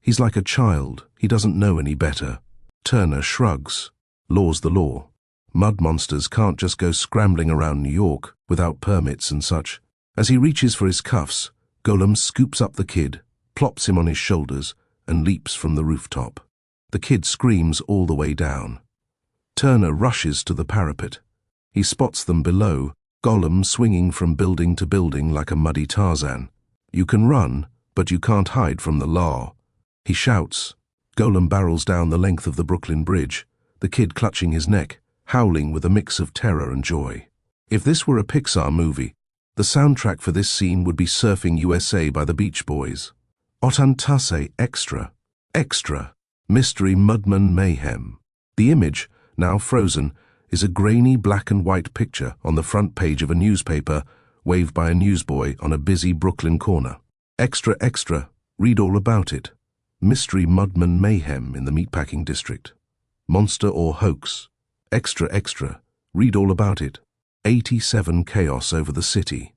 He's like a child. He doesn't know any better. Turner shrugs. Law's the law. Mud monsters can't just go scrambling around New York without permits and such. As he reaches for his cuffs, Golem scoops up the Kid, plops him on his shoulders, and leaps from the rooftop. The Kid screams all the way down. Turner rushes to the parapet. He spots them below, Golem swinging from building to building like a muddy Tarzan. "You can run, but you can't hide from the law." He shouts. Golem barrels down the length of the Brooklyn Bridge, the Kid clutching his neck, howling with a mix of terror and joy. If this were a Pixar movie, the soundtrack for this scene would be Surfing USA by the Beach Boys. Otantase Extra. Extra. Mystery Mudman Mayhem. The image, now frozen, is a grainy black and white picture on the front page of a newspaper, waved by a newsboy on a busy Brooklyn corner. Extra, extra. Read all about it. Mystery Mudman Mayhem in the meatpacking district. Monster or hoax? Extra, extra. Read all about it. 87 chaos over the city.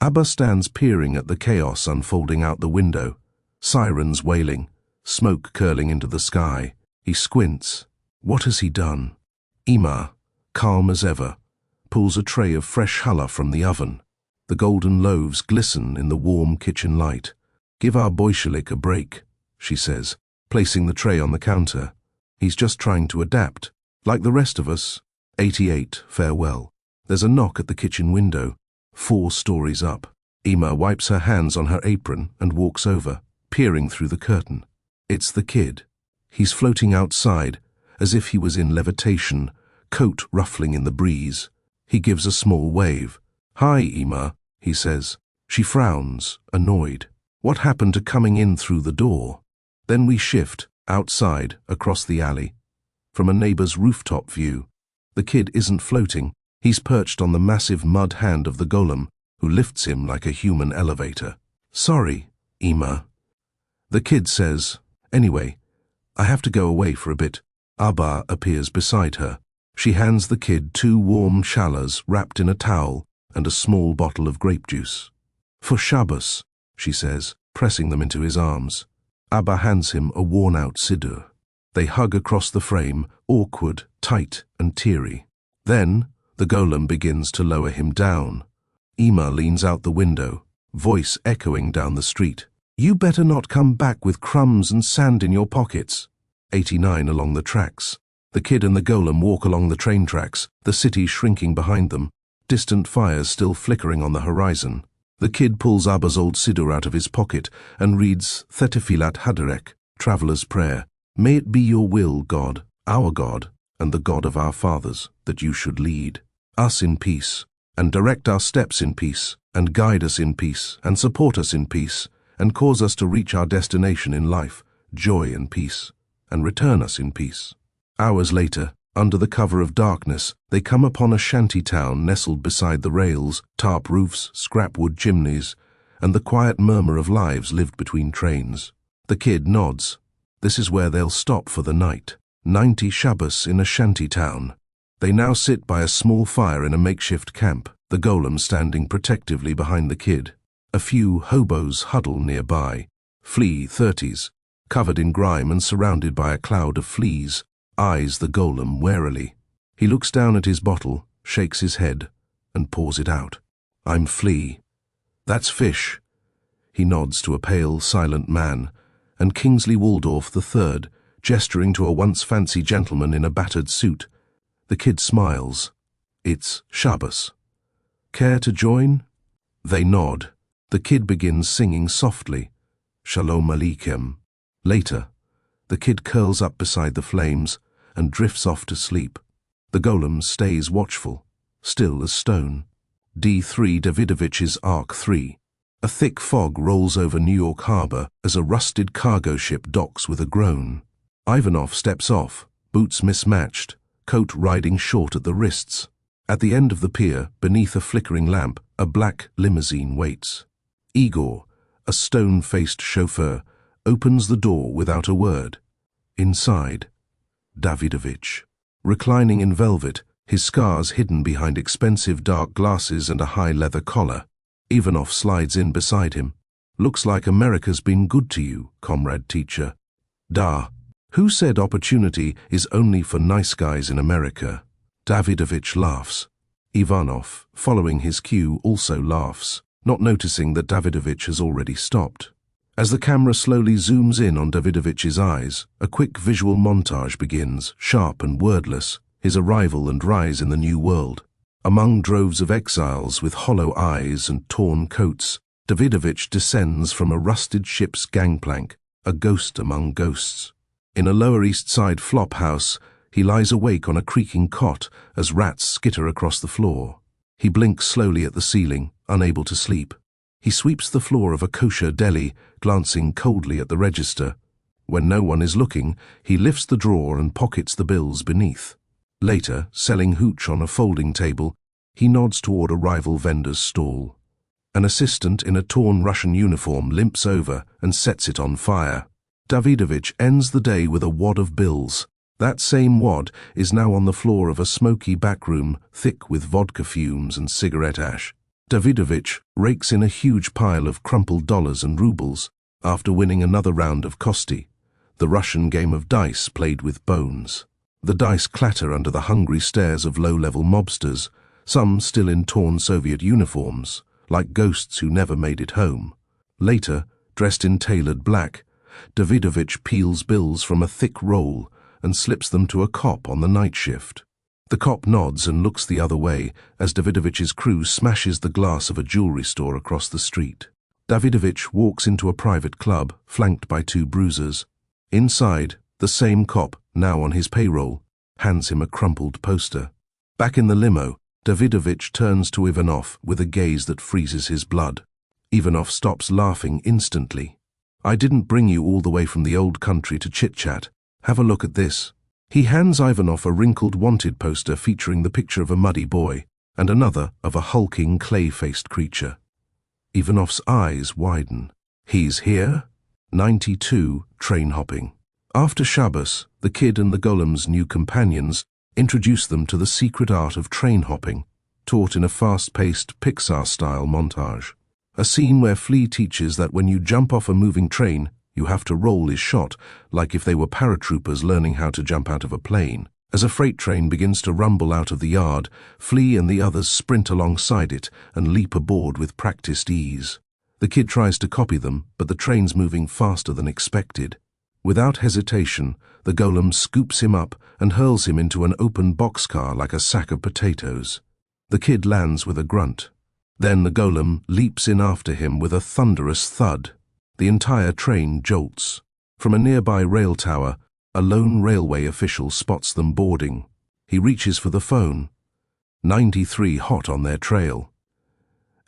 Abba stands peering at the chaos unfolding out the window. Sirens wailing, smoke curling into the sky. He squints. What has he done? Ima, calm as ever, pulls a tray of fresh challah from the oven. The golden loaves glisten in the warm kitchen light. "Give our boyshelik a break," she says, placing the tray on the counter. "He's just trying to adapt. Like the rest of us." 88, farewell. There's a knock at the kitchen window, 4 stories up. Ima wipes her hands on her apron and walks over, peering through the curtain. It's the Kid. He's floating outside, as if he was in levitation, coat ruffling in the breeze. He gives a small wave. "Hi, Ema," he says. She frowns, annoyed. What happened to coming in through the door? Then we shift, outside, across the alley. From a neighbor's rooftop view. The kid isn't floating. He's perched on the massive mud hand of the golem, who lifts him like a human elevator. "Sorry, Ema." The kid says, "Anyway, I have to go away for a bit." Abba appears beside her. She hands the kid 2 warm challahs wrapped in a towel and a small bottle of grape juice. "For Shabbos," she says, pressing them into his arms. Abba hands him a worn-out siddur. They hug across the frame, awkward, tight, and teary. Then, the golem begins to lower him down. Ema leans out the window, voice echoing down the street. "You better not come back with crumbs and sand in your pockets." 89 along the tracks. The kid and the golem walk along the train tracks, the city shrinking behind them, distant fires still flickering on the horizon. The kid pulls Abba's old siddur out of his pocket and reads Thetefilat Haderek, Traveler's Prayer. "May it be your will, God, our God, and the God of our fathers, that you should lead us in peace, and direct our steps in peace, and guide us in peace, and support us in peace, and cause us to reach our destination in life, joy and peace, and return us in peace." Hours later, under the cover of darkness, they come upon a shanty town nestled beside the rails, tarp roofs, scrap wood chimneys, and the quiet murmur of lives lived between trains. The kid nods. This is where they'll stop for the night. 90 Shabbos in a shanty town. They now sit by a small fire in a makeshift camp, the golem standing protectively behind the kid. A few hobos huddle nearby. Flea 30s, covered in grime and surrounded by a cloud of fleas, eyes the golem warily. He looks down at his bottle, shakes his head, and pours it out. "I'm Flea." "That's fish." He nods to a pale, silent man, and Kingsley Waldorf III, gesturing to a once fancy gentleman in a battered suit. The kid smiles. "It's Shabbos. Care to join?" They nod. The kid begins singing softly, "Shalom Aleichem." Later, the kid curls up beside the flames and drifts off to sleep. The golem stays watchful, still as stone. D3 Davidovich's Ark 3. A thick fog rolls over New York Harbor as a rusted cargo ship docks with a groan. Ivanov steps off, boots mismatched, coat riding short at the wrists. At the end of the pier, beneath a flickering lamp, a black limousine waits. Igor, a stone-faced chauffeur, opens the door without a word. Inside, Davidovich. Reclining in velvet, his scars hidden behind expensive dark glasses and a high leather collar. Ivanov slides in beside him. "Looks like America's been good to you, comrade teacher." "Da. Who said opportunity is only for nice guys in America?" Davidovich laughs. Ivanov, following his cue, also laughs, not noticing that Davidovich has already stopped. As the camera slowly zooms in on Davidovich's eyes, a quick visual montage begins, sharp and wordless, his arrival and rise in the new world. Among droves of exiles with hollow eyes and torn coats, Davidovich descends from a rusted ship's gangplank, a ghost among ghosts. In a Lower East Side flop house, he lies awake on a creaking cot as rats skitter across the floor. He blinks slowly at the ceiling, unable to sleep. He sweeps the floor of a kosher deli, glancing coldly at the register. When no one is looking, he lifts the drawer and pockets the bills beneath. Later, selling hooch on a folding table, he nods toward a rival vendor's stall. An assistant in a torn Russian uniform limps over and sets it on fire. Davidovich ends the day with a wad of bills. That same wad is now on the floor of a smoky backroom, thick with vodka fumes and cigarette ash. Davidovich rakes in a huge pile of crumpled dollars and rubles after winning another round of Kosti, the Russian game of dice played with bones. The dice clatter under the hungry stares of low-level mobsters, some still in torn Soviet uniforms, like ghosts who never made it home. Later, dressed in tailored black, Davidovich peels bills from a thick roll and slips them to a cop on the night shift. The cop nods and looks the other way as Davidovich's crew smashes the glass of a jewelry store across the street. Davidovich walks into a private club, flanked by two bruisers. Inside, The same cop, now on his payroll, hands him a crumpled poster. Back in the limo, Davidovich turns to Ivanov with a gaze that freezes his blood. Ivanov stops laughing instantly. "I didn't bring you all the way from the old country to chit-chat. Have a look at this." He hands Ivanov a wrinkled wanted poster featuring the picture of a muddy boy and another of a hulking clay-faced creature. Ivanov's eyes widen. He's here? 92, train hopping. After Shabbos, the kid and the Golem's new companions introduce them to the secret art of train hopping, taught in a fast-paced Pixar-style montage. A scene where Flea teaches that when you jump off a moving train, you have to roll is shot, like if they were paratroopers learning how to jump out of a plane. As a freight train begins to rumble out of the yard, Flea and the others sprint alongside it and leap aboard with practiced ease. The kid tries to copy them, but the train's moving faster than expected. Without hesitation, the Golem scoops him up and hurls him into an open boxcar like a sack of potatoes. The kid lands with a grunt. Then the Golem leaps in after him with a thunderous thud. The entire train jolts. From a nearby rail tower, a lone railway official spots them boarding. He reaches for the phone. 93 hot on their trail.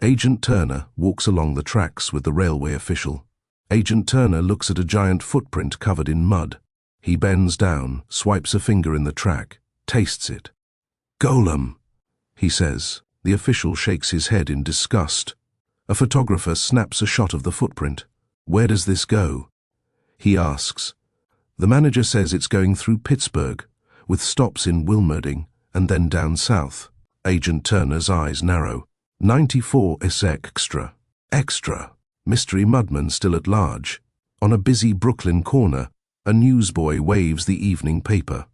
Agent Turner walks along the tracks with the railway official. Agent Turner looks at a giant footprint covered in mud. He bends down, swipes a finger in the track, tastes it. "Golem," he says. The official shakes his head in disgust. A photographer snaps a shot of the footprint. "Where does this go?" he asks. The manager says it's going through Pittsburgh, with stops in Wilmerding and then down south. Agent Turner's eyes narrow. 94 is extra. Extra. Mystery Mudman still at large. On a busy Brooklyn corner, a newsboy waves the evening paper.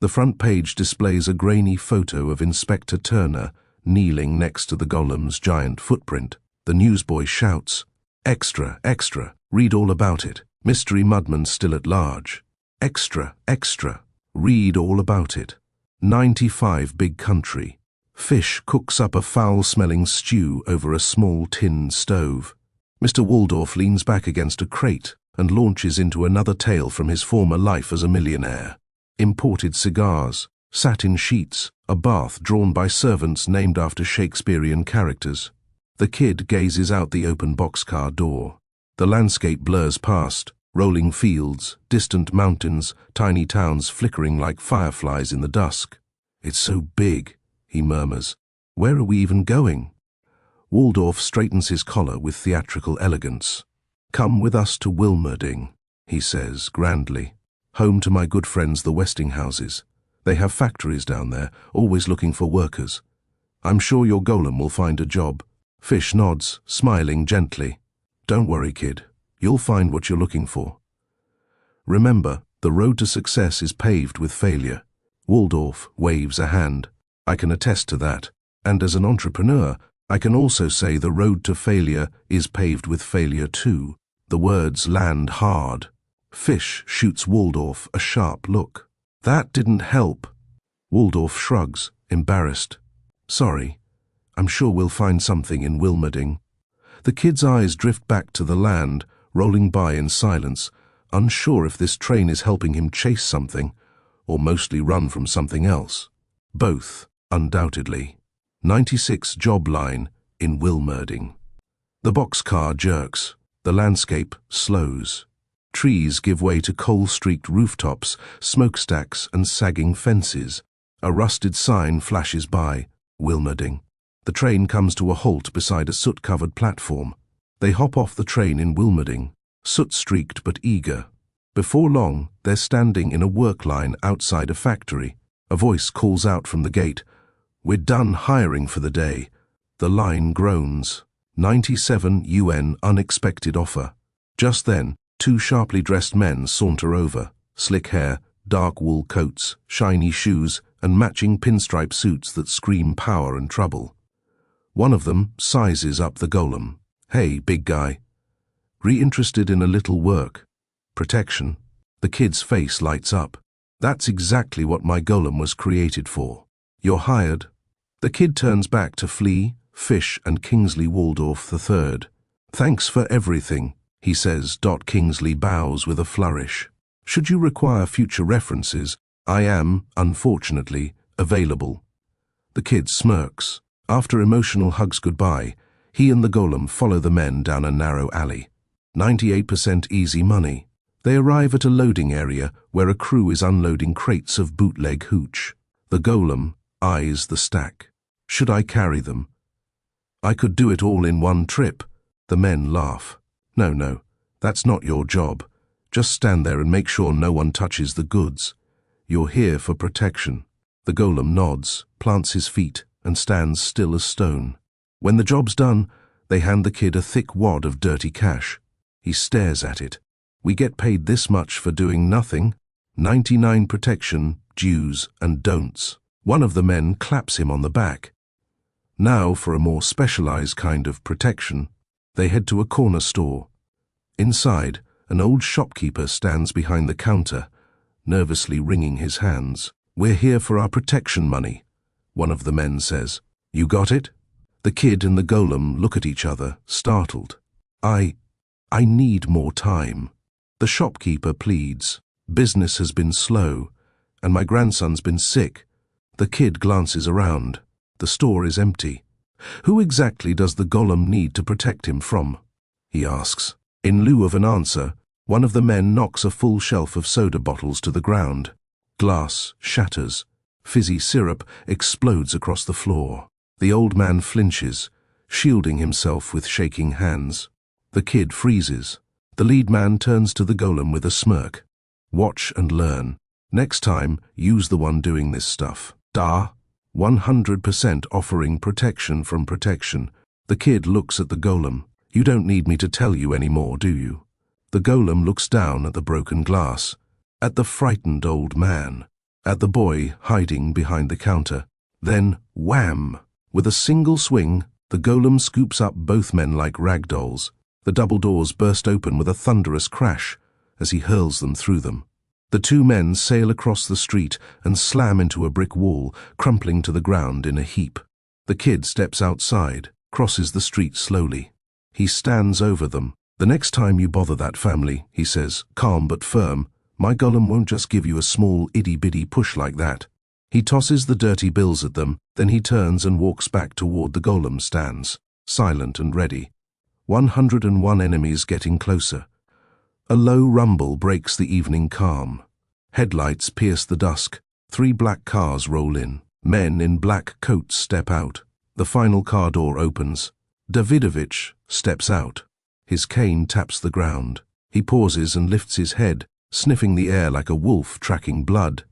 The front page displays a grainy photo of Inspector Turner kneeling next to the Golem's giant footprint. The newsboy shouts, "Extra, extra, read all about it. Mystery Mudman still at large. Extra, extra, read all about it. 95 big country. Fish cooks up a foul-smelling stew over a small tin stove." Mr. Waldorf leans back against a crate and launches into another tale from his former life as a millionaire. Imported cigars, satin sheets, a bath drawn by servants named after Shakespearean characters. The kid gazes out the open boxcar door. The landscape blurs past, rolling fields, distant mountains, tiny towns flickering like fireflies in the dusk. "It's so big," he murmurs. "Where are we even going?" Waldorf straightens his collar with theatrical elegance. "Come with us to Wilmerding," he says grandly. "Home to my good friends the Westinghouses. They have factories down there, always looking for workers. I'm sure your Golem will find a job." Fish nods, smiling gently. "Don't worry, kid. You'll find what you're looking for. Remember, the road to success is paved with failure." Waldorf waves a hand. "I can attest to that. And as an entrepreneur, I can also say the road to failure is paved with failure too." The words land hard. Fish shoots Waldorf a sharp look. "That didn't help." Waldorf shrugs, embarrassed. "Sorry. I'm sure we'll find something in Wilmerding." The kid's eyes drift back to the land, rolling by in silence, unsure if this train is helping him chase something, or mostly run from something else. Both, undoubtedly. 96 job line in Wilmerding. The boxcar jerks. The landscape slows. Trees give way to coal-streaked rooftops, smokestacks and sagging fences. A rusted sign flashes by, Wilmerding. The train comes to a halt beside a soot-covered platform. They hop off the train in Wilmerding, soot-streaked but eager. Before long, they're standing in a work line outside a factory. A voice calls out from the gate, "We're done hiring for the day." The line groans. 97 UN unexpected offer. Just then, two sharply dressed men saunter over, slick hair, dark wool coats, shiny shoes, and matching pinstripe suits that scream power and trouble. One of them sizes up the Golem. "Hey, big guy. Re-interested in a little work? Protection?" The kid's face lights up. "That's exactly what my Golem was created for. You're hired." The kid turns back to Flea, Fish, and Kingsley Waldorf III. "Thanks for everything," he says. Kingsley bows with a flourish. Should you require future references, I am, unfortunately, available. The kid smirks. After emotional hugs goodbye, he and the golem follow the men down a narrow alley. 98% easy money. They arrive at a loading area where a crew is unloading crates of bootleg hooch. The golem eyes the stack. Should I carry them? I could do it all in one trip. The men laugh. No, that's not your job. Just stand there and make sure no one touches the goods. You're here for protection. The golem nods, plants his feet, and stands still as stone. When the job's done, they hand the kid a thick wad of dirty cash. He stares at it. We get paid this much for doing nothing. 99 protection, do's and don'ts. One of the men claps him on the back. Now for a more specialized kind of protection, they head to a corner store. Inside, an old shopkeeper stands behind the counter, nervously wringing his hands. We're here for our protection money, one of the men says. You got it? The kid and the golem look at each other, startled. I need more time. The shopkeeper pleads. Business has been slow, and my grandson's been sick. The kid glances around. The store is empty. Who exactly does the golem need to protect him from? He asks. In lieu of an answer, one of the men knocks a full shelf of soda bottles to the ground. Glass shatters. Fizzy syrup explodes across the floor. The old man flinches, shielding himself with shaking hands. The kid freezes. The lead man turns to the golem with a smirk. Watch and learn. Next time, use the one doing this stuff. 100% offering protection from protection. The kid looks at the golem. You don't need me to tell you anymore, do you? The golem looks down at the broken glass, at the frightened old man, at the boy hiding behind the counter. Then, wham! With a single swing, the golem scoops up both men like rag dolls. The double doors burst open with a thunderous crash as he hurls them through them. The two men sail across the street and slam into a brick wall, crumpling to the ground in a heap. The kid steps outside, crosses the street slowly. He stands over them. The next time you bother that family, he says, calm but firm, my golem won't just give you a small itty-bitty push like that. He tosses the dirty bills at them, then he turns and walks back toward the golem stands, silent and ready. 101 enemies getting closer. A low rumble breaks the evening calm. Headlights pierce the dusk. 3 black cars roll in. Men in black coats step out. The final car door opens. Davidovich steps out. His cane taps the ground. He pauses and lifts his head, sniffing the air like a wolf tracking blood.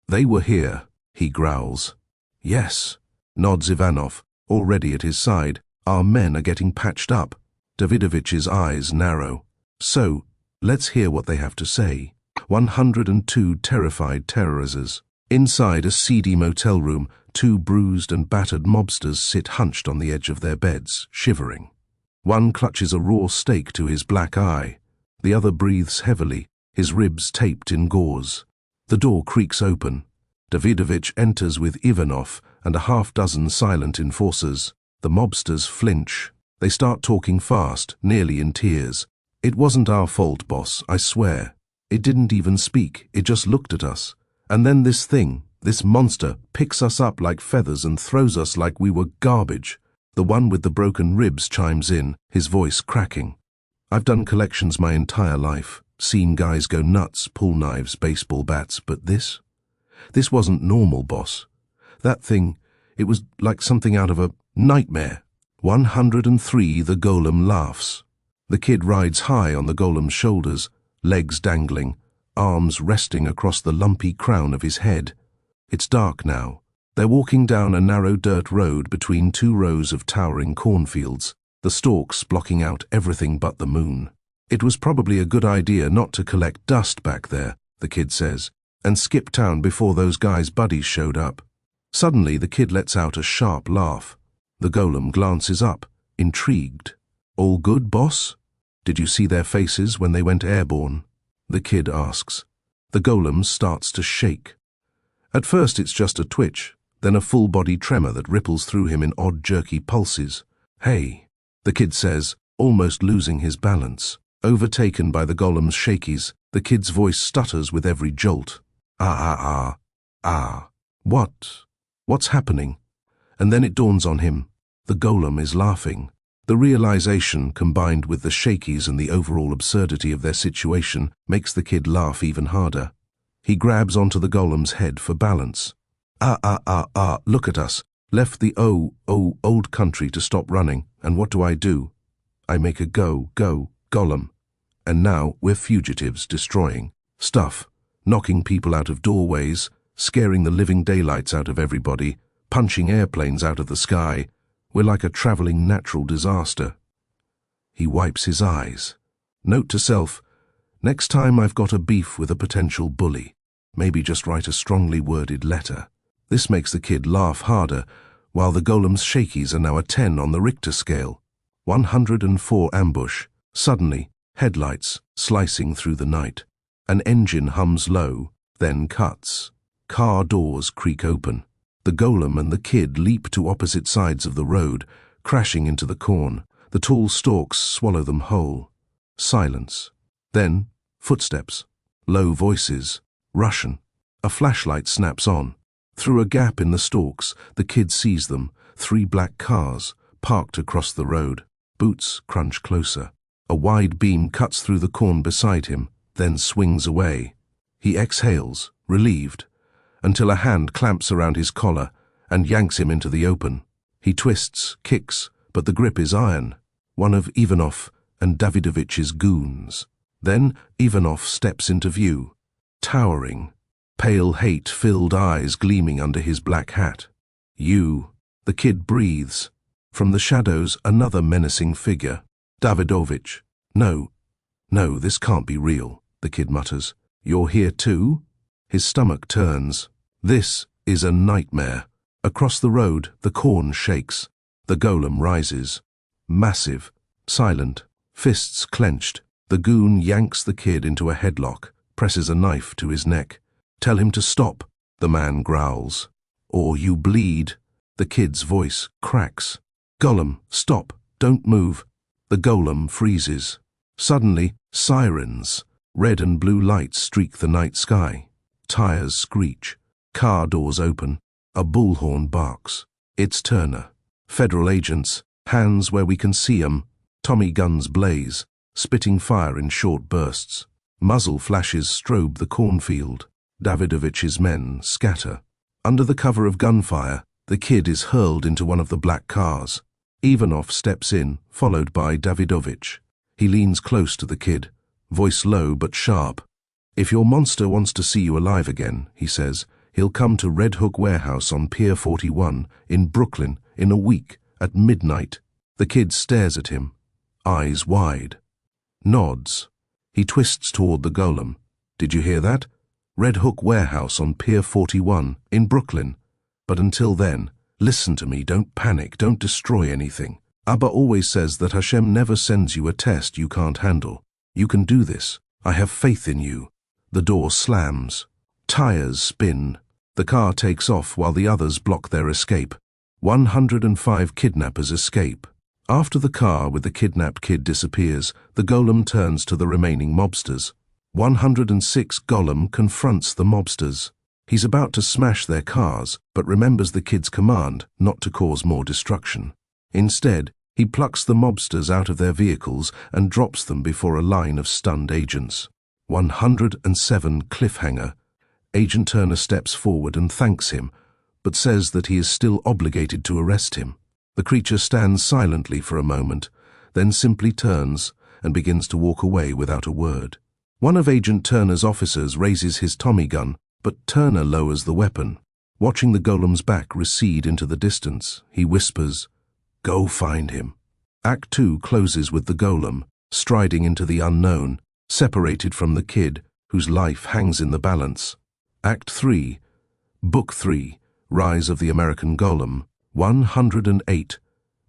They were here, he growls. Yes, nods Ivanov, already at his side. Our men are getting patched up. Davidovich's eyes narrow. So, let's hear what they have to say. 102 terrified terrorizers. Inside a seedy motel room, 2 bruised and battered mobsters sit hunched on the edge of their beds, shivering. One clutches a raw steak to his black eye. The other breathes heavily, his ribs taped in gauze. The door creaks open. Davidovich enters with Ivanov and a half-dozen silent enforcers. The mobsters flinch. They start talking fast, nearly in tears. It wasn't our fault, boss, I swear. It didn't even speak, it just looked at us. And then this thing, this monster, picks us up like feathers and throws us like we were garbage. The one with the broken ribs chimes in, his voice cracking. I've done collections my entire life, seen guys go nuts, pull knives, baseball bats, but this? This wasn't normal, boss. That thing, it was like something out of a nightmare. 103, the golem laughs. The kid rides high on the golem's shoulders, legs dangling, arms resting across the lumpy crown of his head. It's dark now. They're walking down a narrow dirt road between 2 rows of towering cornfields, the stalks blocking out everything but the moon. It was probably a good idea not to collect dust back there, the kid says, and skip town before those guys' buddies showed up. Suddenly the kid lets out a sharp laugh. The golem glances up, intrigued. All good, boss? Did you see their faces when they went airborne? The kid asks. The golem starts to shake. At first it's just a twitch, then a full-body tremor that ripples through him in odd jerky pulses. Hey, the kid says, almost losing his balance. Overtaken by the golem's shakies, The kid's voice stutters with every jolt. Ah. What's happening? And then it dawns on him. The golem is laughing. The realization, combined with the shakies and the overall absurdity of their situation, makes the kid laugh even harder. He grabs onto the golem's head for balance. Look at us. Left the old country to stop running, and what do? I make a go, golem. And now we're fugitives, destroying stuff, knocking people out of doorways, scaring the living daylights out of everybody, punching airplanes out of the sky. We're like a traveling natural disaster. He wipes his eyes. Note to self, next time I've got a beef with a potential bully, maybe just write a strongly worded letter. This makes the kid laugh harder, while the golem's shakies are now a 10 on the Richter scale. 104 ambush. Suddenly, headlights slicing through the night. An engine hums low, then cuts. Car doors creak open. The golem and the kid leap to opposite sides of the road, crashing into the corn. The tall stalks swallow them whole. Silence. Then, footsteps. Low voices. Russian. A flashlight snaps on. Through a gap in the stalks, the kid sees them, 3 black cars, parked across the road. Boots crunch closer. A wide beam cuts through the corn beside him, then swings away. He exhales, relieved, until a hand clamps around his collar and yanks him into the open. He twists, kicks, but the grip is iron, one of Ivanov and Davidovich's goons. Then Ivanov steps into view, towering, pale hate-filled eyes gleaming under his black hat. "You," the kid breathes. From the shadows, another menacing figure. Davidovich. No, this can't be real," the kid mutters. "You're here too?" His stomach turns. This is a nightmare. Across the road, the corn shakes. The golem rises. Massive, silent, fists clenched. The goon yanks the kid into a headlock, presses a knife to his neck. "Tell him to stop," the man growls. "Or you bleed." The kid's voice cracks. "Golem, stop, don't move." The golem freezes. Suddenly, sirens. Red and blue lights streak the night sky. Tires screech. Car doors open. A bullhorn barks. It's Turner. Federal agents, hands where we can see 'em. Tommy guns blaze, spitting fire in short bursts. Muzzle flashes strobe the cornfield. Davidovich's men scatter. Under the cover of gunfire, the kid is hurled into one of the black cars. Ivanov steps in, followed by Davidovich. He leans close to the kid, voice low but sharp. "If your monster wants to see you alive again," he says, "he'll come to Red Hook Warehouse on Pier 41 in Brooklyn in a week at midnight." The kid stares at him, eyes wide. Nods. He twists toward the golem. "Did you hear that? Red Hook Warehouse on Pier 41 in Brooklyn. But until then, listen to me, don't panic, don't destroy anything. Abba always says that Hashem never sends you a test you can't handle. You can do this. I have faith in you." The door slams. Tires spin. The car takes off while the others block their escape. 105 kidnappers escape. After the car with the kidnapped kid disappears, the golem turns to the remaining mobsters. 106 Golem confronts the mobsters. He's about to smash their cars, but remembers the kid's command not to cause more destruction. Instead, he plucks the mobsters out of their vehicles and drops them before a line of stunned agents. 107 Cliffhanger. Agent Turner steps forward and thanks him, but says that he is still obligated to arrest him. The creature stands silently for a moment, then simply turns and begins to walk away without a word. One of Agent Turner's officers raises his Tommy gun, but Turner lowers the weapon. Watching the golem's back recede into the distance, he whispers, "Go find him." Act 2 closes with the golem, striding into the unknown, separated from the kid, whose life hangs in the balance. Act 3, Book 3, Rise of the American Golem, 108,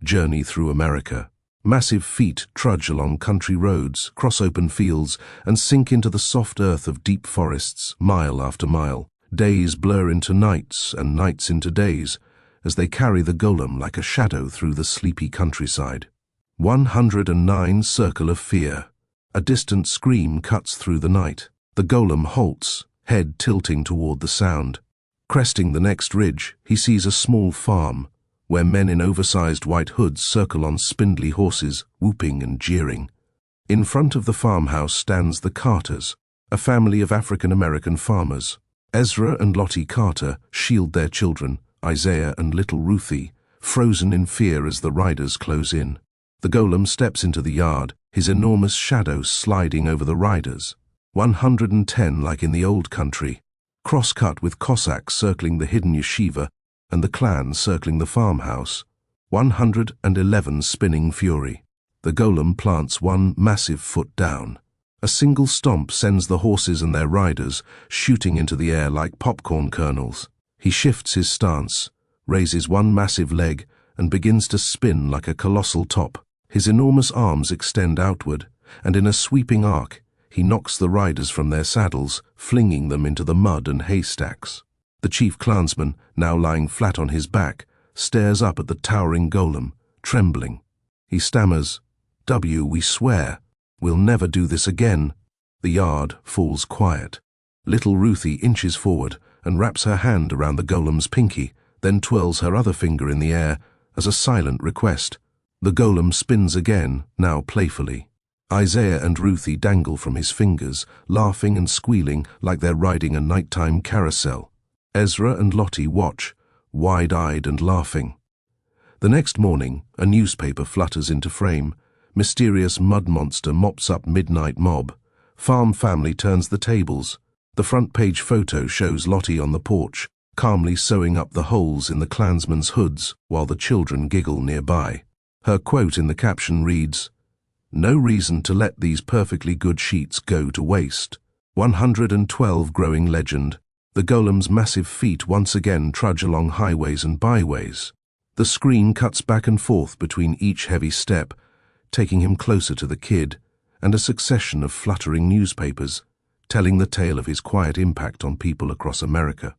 Journey through America. Massive feet trudge along country roads, cross open fields, and sink into the soft earth of deep forests, mile after mile. Days blur into nights, and nights into days, as they carry the golem like a shadow through the sleepy countryside. 109 Circle of Fear. A distant scream cuts through the night. The golem halts, head tilting toward the sound. Cresting the next ridge, he sees a small farm, where men in oversized white hoods circle on spindly horses, whooping and jeering. In front of the farmhouse stands the Carters, a family of African-American farmers. Ezra and Lottie Carter shield their children, Isaiah and little Ruthie, frozen in fear as the riders close in. The golem steps into the yard, his enormous shadow sliding over the riders. 110 like in the old country, cross-cut with Cossacks circling the hidden yeshiva and the clan circling the farmhouse. 111 spinning fury. The golem plants one massive foot down. A single stomp sends the horses and their riders shooting into the air like popcorn kernels. He shifts his stance, raises one massive leg, and begins to spin like a colossal top. His enormous arms extend outward, and in a sweeping arc, he knocks the riders from their saddles, flinging them into the mud and haystacks. The chief clansman, now lying flat on his back, stares up at the towering golem, trembling. He stammers, we swear. We'll never do this again." The yard falls quiet. Little Ruthie inches forward and wraps her hand around the golem's pinky, then twirls her other finger in the air as a silent request. The golem spins again, now playfully. Isaiah and Ruthie dangle from his fingers, laughing and squealing like they're riding a nighttime carousel. Ezra and Lottie watch, wide-eyed and laughing. The next morning, a newspaper flutters into frame. Mysterious mud monster mops up midnight mob. Farm family turns the tables. The front page photo shows Lottie on the porch, calmly sewing up the holes in the clansmen's hoods while the children giggle nearby. Her quote in the caption reads, "No reason to let these perfectly good sheets go to waste." 112 growing legend. The golem's massive feet once again trudge along highways and byways. The screen cuts back and forth between each heavy step, taking him closer to the kid, and a succession of fluttering newspapers, telling the tale of his quiet impact on people across America.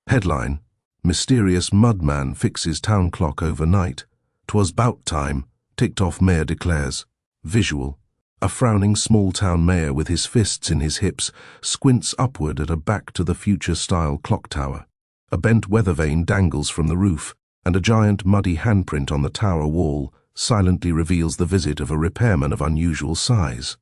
Headline: Mysterious Mudman Fixes Town Clock Overnight. "'Twas 'bout time," ticked-off mayor declares. Visual: a frowning small-town mayor with his fists in his hips squints upward at a back-to-the-future-style clock tower. A bent weather vane dangles from the roof, and a giant muddy handprint on the tower wall silently reveals the visit of a repairman of unusual size.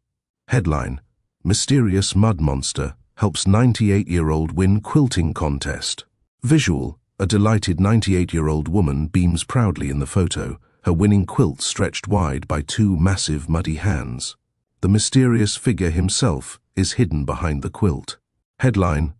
Headline: Mysterious Mud Monster Helps 98-year-old Win Quilting Contest. Visual: a delighted 98-year-old woman beams proudly in the photo, her winning quilt stretched wide by two massive muddy hands. The mysterious figure himself is hidden behind the quilt. Headline: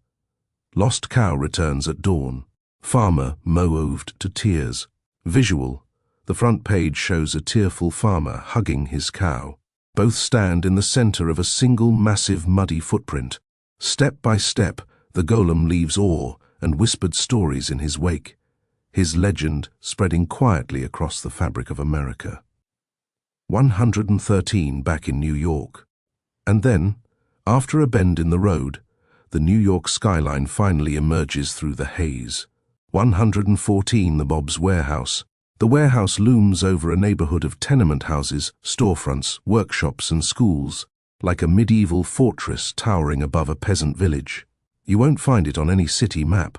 Lost Cow Returns at Dawn. Farmer moved to tears. Visual: the front page shows a tearful farmer hugging his cow. Both stand in the center of a single massive muddy footprint. Step by step, the golem leaves awe and whispered stories in his wake, his legend spreading quietly across the fabric of America. 113 back in New York. And then, after a bend in the road, the New York skyline finally emerges through the haze. 114 the Bob's Warehouse. The warehouse looms over a neighborhood of tenement houses, storefronts, workshops and schools, like a medieval fortress towering above a peasant village. You won't find it on any city map,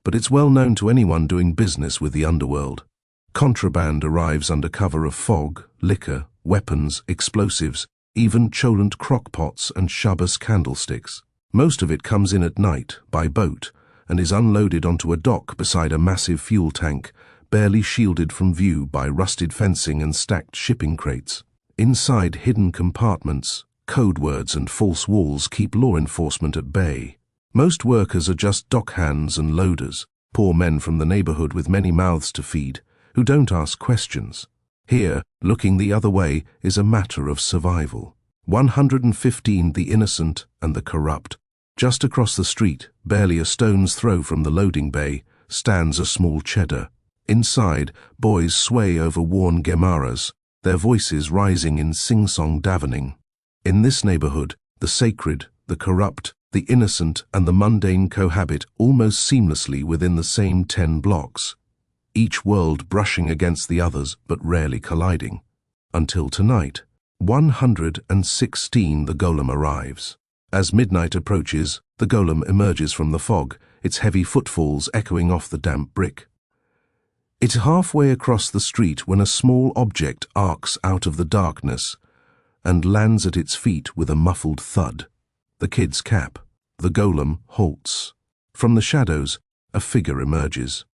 but it's well known to anyone doing business with the underworld. Contraband arrives under cover of fog, liquor, weapons, explosives, even cholent crockpots and Shabbos candlesticks. Most of it comes in at night, by boat, and is unloaded onto a dock beside a massive fuel tank, barely shielded from view by rusted fencing and stacked shipping crates. Inside hidden compartments, code words and false walls keep law enforcement at bay. Most workers are just dock hands and loaders, poor men from the neighborhood with many mouths to feed, who don't ask questions. Here, looking the other way, is a matter of survival. 115 the innocent and the corrupt. Just across the street, barely a stone's throw from the loading bay, stands a small cheddar. Inside, boys sway over worn gemaras, their voices rising in sing-song davening. In this neighborhood, the sacred, the corrupt, the innocent and the mundane cohabit almost seamlessly within the same 10 blocks, each world brushing against the others but rarely colliding. Until tonight, 116 the golem arrives. As midnight approaches, the golem emerges from the fog, its heavy footfalls echoing off the damp brick. It's halfway across the street when a small object arcs out of the darkness and lands at its feet with a muffled thud. The kid's cap. The golem halts. From the shadows, a figure emerges.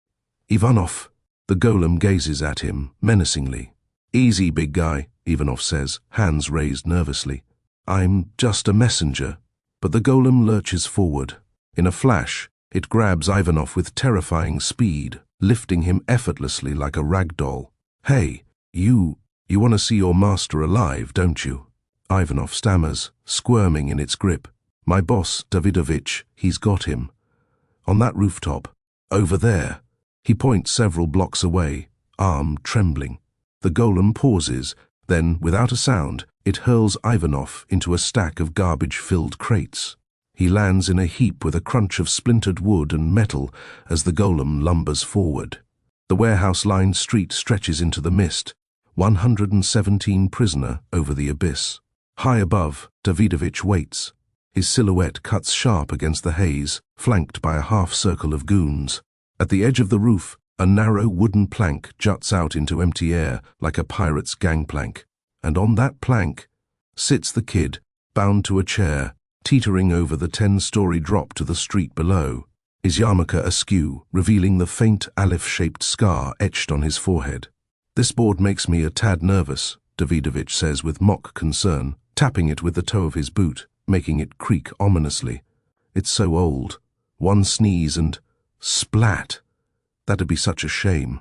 Ivanov. The golem gazes at him, menacingly. "Easy, big guy," Ivanov says, hands raised nervously. "I'm just a messenger." But the golem lurches forward. In a flash, it grabs Ivanov with terrifying speed, lifting him effortlessly like a rag doll. "Hey, you want to see your master alive, don't you?" Ivanov stammers, squirming in its grip. "My boss, Davidovich, he's got him. On that rooftop. Over there." He points several blocks away, arm trembling. The golem pauses, then, without a sound, it hurls Ivanov into a stack of garbage-filled crates. He lands in a heap with a crunch of splintered wood and metal as the golem lumbers forward. The warehouse-lined street stretches into the mist, 117 prisoner over the abyss. High above, Davidovich waits. His silhouette cuts sharp against the haze, flanked by a half-circle of goons. At the edge of the roof, a narrow wooden plank juts out into empty air like a pirate's gangplank. And on that plank sits the kid, bound to a chair, teetering over the 10-story drop to the street below, his yarmulke askew, revealing the faint aleph-shaped scar etched on his forehead. "This board makes me a tad nervous," Davidovich says with mock concern, tapping it with the toe of his boot, making it creak ominously. "It's so old. One sneeze and splat. That'd be such a shame."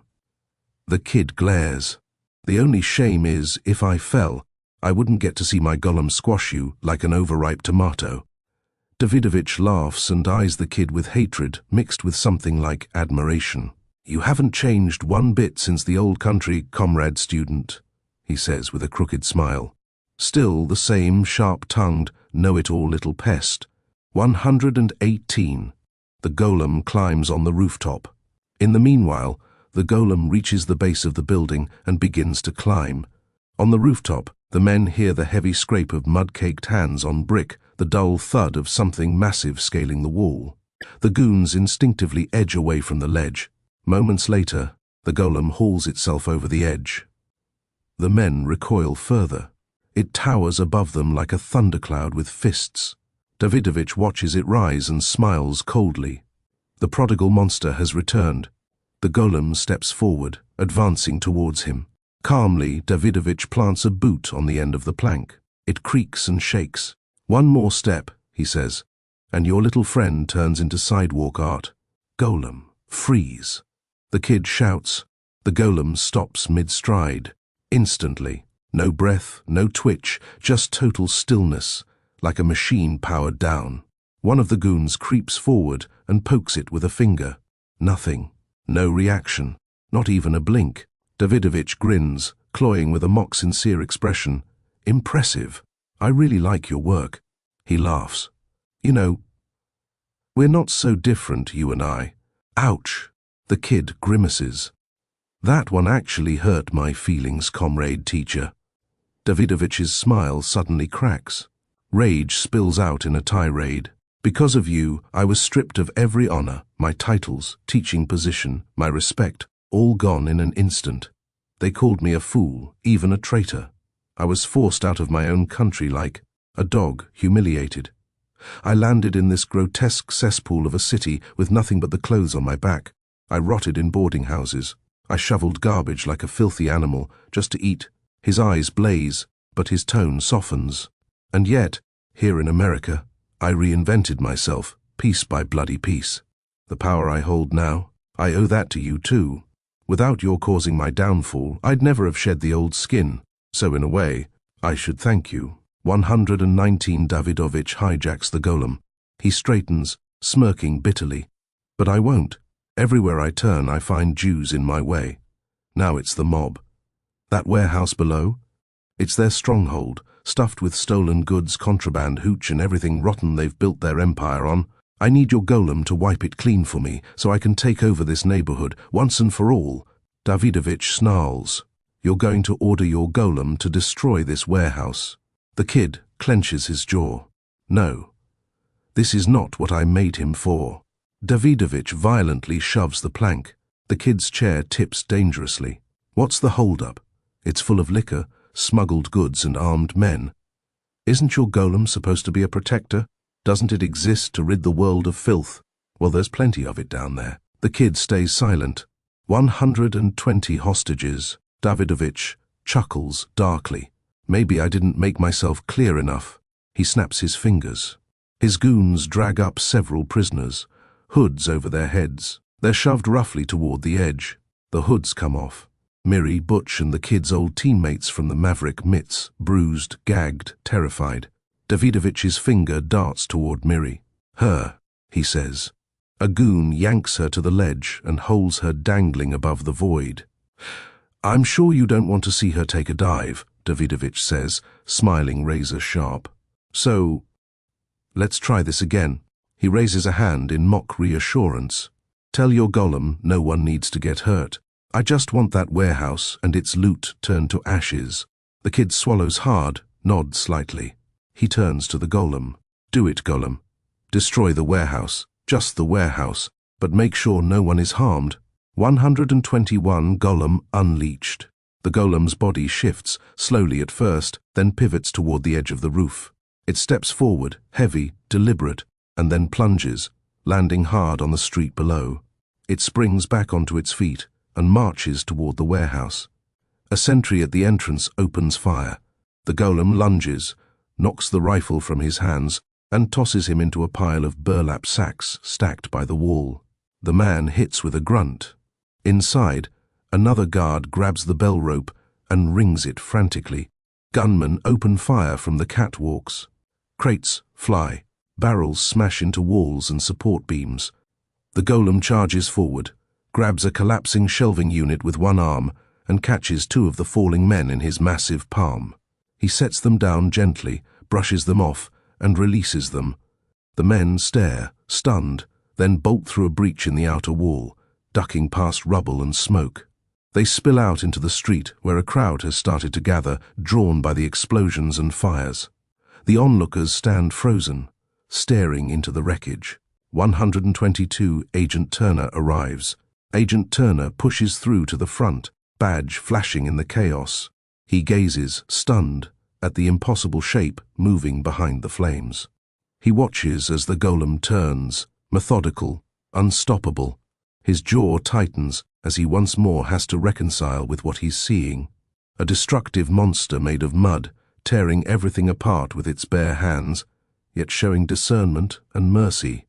The kid glares. "The only shame is, if I fell, I wouldn't get to see my golem squash you like an overripe tomato." Davidovich laughs and eyes the kid with hatred mixed with something like admiration. "You haven't changed one bit since the old country, comrade student," he says with a crooked smile. "Still the same sharp-tongued, know-it-all little pest." 118. The golem climbs on the rooftop. In the meanwhile, the golem reaches the base of the building and begins to climb. On the rooftop, the men hear the heavy scrape of mud-caked hands on brick, the dull thud of something massive scaling the wall. The goons instinctively edge away from the ledge. Moments later, the golem hauls itself over the edge. The men recoil further. It towers above them like a thundercloud with fists. Davidovich watches it rise and smiles coldly. The prodigal monster has returned. The golem steps forward, advancing towards him. Calmly, Davidovich plants a boot on the end of the plank. It creaks and shakes. "One more step," he says, "and your little friend turns into sidewalk art." "Golem, freeze." The kid shouts. The golem stops mid-stride. Instantly. No breath, no twitch, just total stillness, like a machine powered down. One of the goons creeps forward and pokes it with a finger. Nothing. No reaction. Not even a blink. Davidovich grins, cloying with a mock-sincere expression. "Impressive. I really like your work." He laughs. "You know, we're not so different, you and I." Ouch. The kid grimaces. "That one actually hurt my feelings, comrade teacher." Davidovich's smile suddenly cracks. Rage spills out in a tirade. "Because of you, I was stripped of every honor, my titles, teaching position, my respect, all gone in an instant. They called me a fool, even a traitor. I was forced out of my own country like a dog, humiliated. I landed in this grotesque cesspool of a city with nothing but the clothes on my back. I rotted in boarding houses. I shoveled garbage like a filthy animal, just to eat." His eyes blaze, but his tone softens. "And yet, here in America, I reinvented myself, piece by bloody piece. The power I hold now, I owe that to you too. Without your causing my downfall, I'd never have shed the old skin. So in a way, I should thank you." 119. Davidovich hijacks the golem. He straightens, smirking bitterly. "But I won't. Everywhere I turn, I find Jews in my way. Now it's the mob. That warehouse below? It's their stronghold, stuffed with stolen goods, contraband, hooch, and everything rotten they've built their empire on. I need your golem to wipe it clean for me, so I can take over this neighborhood, once and for all." Davidovich snarls. "You're going to order your golem to destroy this warehouse." The kid clenches his jaw. "No, This is not what I made him for. Davidovich violently shoves the plank. The kid's chair tips dangerously. What's the hold-up? It's full of liquor, smuggled goods and armed men. Isn't your golem supposed to be a protector? Doesn't it exist to rid the world of filth? Well, there's plenty of it down there. The kid stays silent. 120 hostages. Davidovich chuckles darkly. Maybe I didn't make myself clear enough. He snaps his fingers. His goons drag up several prisoners, hoods over their heads. They're shoved roughly toward the edge. The hoods come off. Miri, Butch and the kid's old teammates from the Maverick mitts, bruised, gagged, terrified. Davidovich's finger darts toward Miri. Her, he says. A goon yanks her to the ledge and holds her dangling above the void. I'm sure you don't want to see her take a dive, Davidovich says, smiling razor sharp. So, let's try this again. He raises a hand in mock reassurance. Tell your golem no one needs to get hurt. I just want that warehouse and its loot turned to ashes. The kid swallows hard, nods slightly. He turns to the golem. Do it, golem. Destroy the warehouse, just the warehouse, but make sure no one is harmed. 121 golem unleashed. The golem's body shifts, slowly at first, then pivots toward the edge of the roof. It steps forward, heavy, deliberate, and then plunges, landing hard on the street below. It springs back onto its feet and marches toward the warehouse. A sentry at the entrance opens fire. The golem lunges, knocks the rifle from his hands, and tosses him into a pile of burlap sacks stacked by the wall. The man hits with a grunt. Inside, another guard grabs the bell rope and rings it frantically. Gunmen open fire from the catwalks. Crates fly. Barrels smash into walls and support beams. The golem charges forward, grabs a collapsing shelving unit with one arm, and catches two of the falling men in his massive palm. He sets them down gently, brushes them off, and releases them. The men stare, stunned, then bolt through a breach in the outer wall, ducking past rubble and smoke. They spill out into the street, where a crowd has started to gather, drawn by the explosions and fires. The onlookers stand frozen, staring into the wreckage. 122 Agent Turner arrives. Agent Turner pushes through to the front, badge flashing in the chaos. He gazes, stunned, at the impossible shape moving behind the flames. He watches as the golem turns, methodical, unstoppable. His jaw tightens as he once more has to reconcile with what he's seeing. A destructive monster made of mud, tearing everything apart with its bare hands, yet showing discernment and mercy.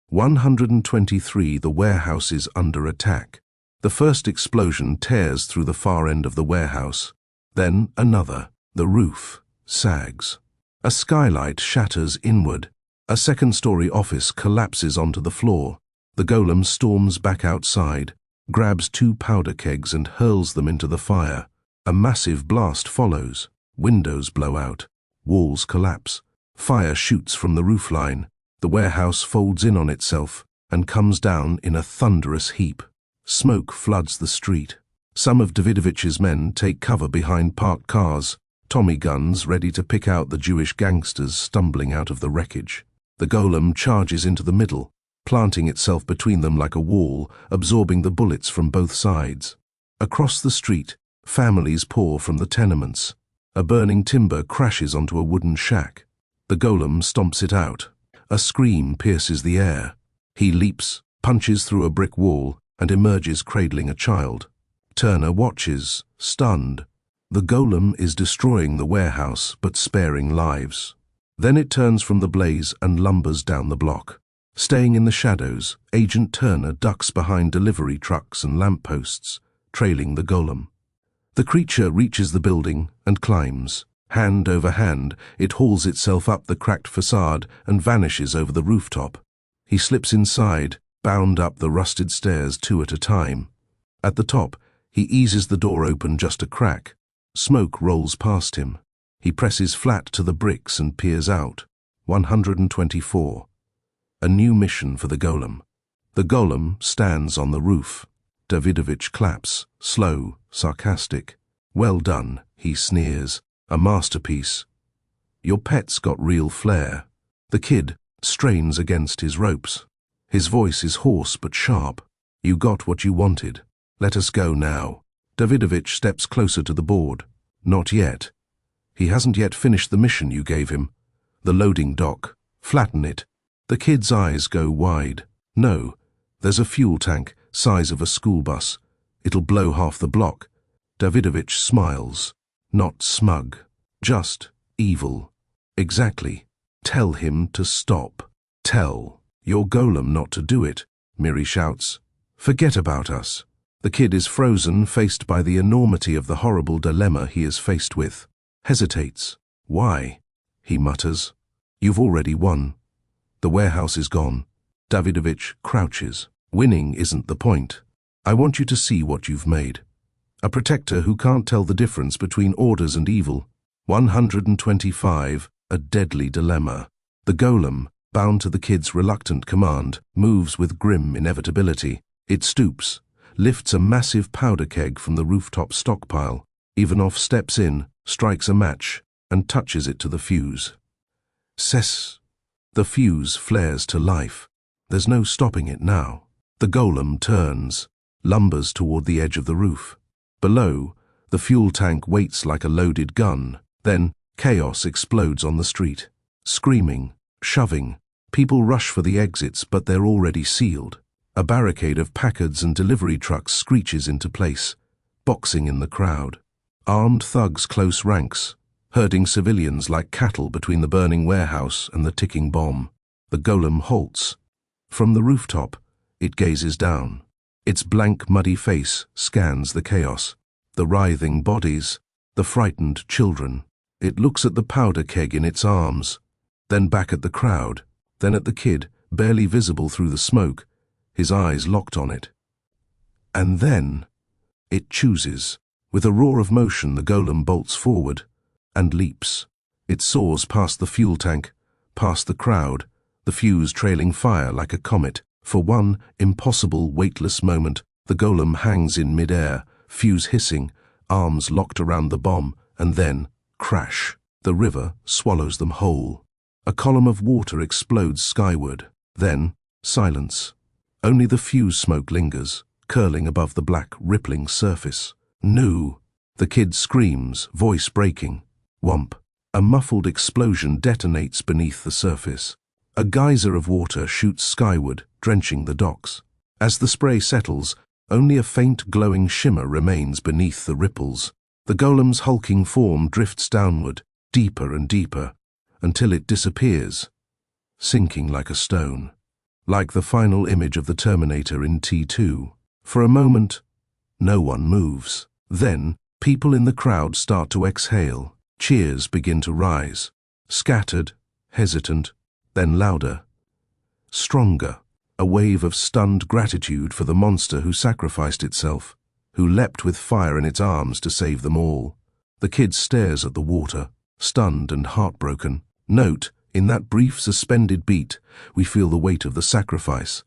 123 The warehouse is under attack. The first explosion tears through the far end of the warehouse. Then another. The roof sags. A skylight shatters inward. A second-story office collapses onto the floor. The golem storms back outside, grabs 2 powder kegs and hurls them into the fire. A massive blast follows. Windows blow out. Walls collapse. Fire shoots from the roofline. The warehouse folds in on itself and comes down in a thunderous heap. Smoke floods the street. Some of Davidovich's men take cover behind parked cars, Tommy guns ready to pick out the Jewish gangsters stumbling out of the wreckage. The golem charges into the middle, planting itself between them like a wall, absorbing the bullets from both sides. Across the street, families pour from the tenements. A burning timber crashes onto a wooden shack. The golem stomps it out. A scream pierces the air. He leaps, punches through a brick wall, and emerges cradling a child. Turner watches, stunned. The golem is destroying the warehouse, but sparing lives. Then it turns from the blaze and lumbers down the block. Staying in the shadows, Agent Turner ducks behind delivery trucks and lampposts, trailing the golem. The creature reaches the building and climbs. Hand over hand, it hauls itself up the cracked facade and vanishes over the rooftop. He slips inside, bound up the rusted stairs 2 at a time. At the top, he eases the door open just a crack. Smoke rolls past him. He presses flat to the bricks and peers out. 124. A new mission for the golem. The golem stands on the roof. Davidovich claps, slow, sarcastic. Well done, he sneers. A masterpiece. Your pet's got real flair. The kid, strains against his ropes. His voice is hoarse but sharp. You got what you wanted. Let us go now. Davidovich steps closer to the board. Not yet. He hasn't yet finished the mission you gave him. The loading dock. Flatten it. The kid's eyes go wide. No, there's a fuel tank, size of a school bus. It'll blow half the block. Davidovich smiles. Not smug. Just evil. Exactly. Tell him to stop. Tell your golem not to do it, Miri shouts. Forget about us. The kid is frozen, faced by the enormity of the horrible dilemma he is faced with. Hesitates. Why? He mutters. You've already won. The warehouse is gone. Davidovich crouches. Winning isn't the point. I want you to see what you've made. A protector who can't tell the difference between orders and evil. 125, a deadly dilemma. The golem, bound to the kid's reluctant command, moves with grim inevitability. It stoops, lifts a massive powder keg from the rooftop stockpile. Ivanov steps in, strikes a match, and touches it to the fuse. Cess. The fuse flares to life. There's no stopping it now. The golem turns, lumbers toward the edge of the roof. Below, the fuel tank waits like a loaded gun. Then, chaos explodes on the street. Screaming, shoving. People rush for the exits, but they're already sealed. A barricade of Packards and delivery trucks screeches into place, boxing in the crowd. Armed thugs close ranks, herding civilians like cattle between the burning warehouse and the ticking bomb. The golem halts. From the rooftop, it gazes down. Its blank, muddy face scans the chaos, the writhing bodies, the frightened children. It looks at the powder keg in its arms, then back at the crowd, then at the kid, barely visible through the smoke, his eyes locked on it. And then it chooses. With a roar of motion, the golem bolts forward and leaps. It soars past the fuel tank, past the crowd, the fuse trailing fire like a comet. For one impossible, weightless moment, the golem hangs in midair, fuse hissing, arms locked around the bomb, and then, crash. The river swallows them whole. A column of water explodes skyward. Then, silence. Only the fuse smoke lingers, curling above the black, rippling surface. No! The kid screams, voice breaking. Whomp. A muffled explosion detonates beneath the surface. A geyser of water shoots skyward, drenching the docks. As the spray settles, only a faint glowing shimmer remains beneath the ripples. The golem's hulking form drifts downward, deeper and deeper, until it disappears, sinking like a stone. Like the final image of the Terminator in T2. For a moment, no one moves. Then, people in the crowd start to exhale. Cheers begin to rise. Scattered, hesitant, then louder. Stronger. A wave of stunned gratitude for the monster who sacrificed itself, who leapt with fire in its arms to save them all. The kid stares at the water, stunned and heartbroken. Note, in that brief suspended beat, we feel the weight of the sacrifice.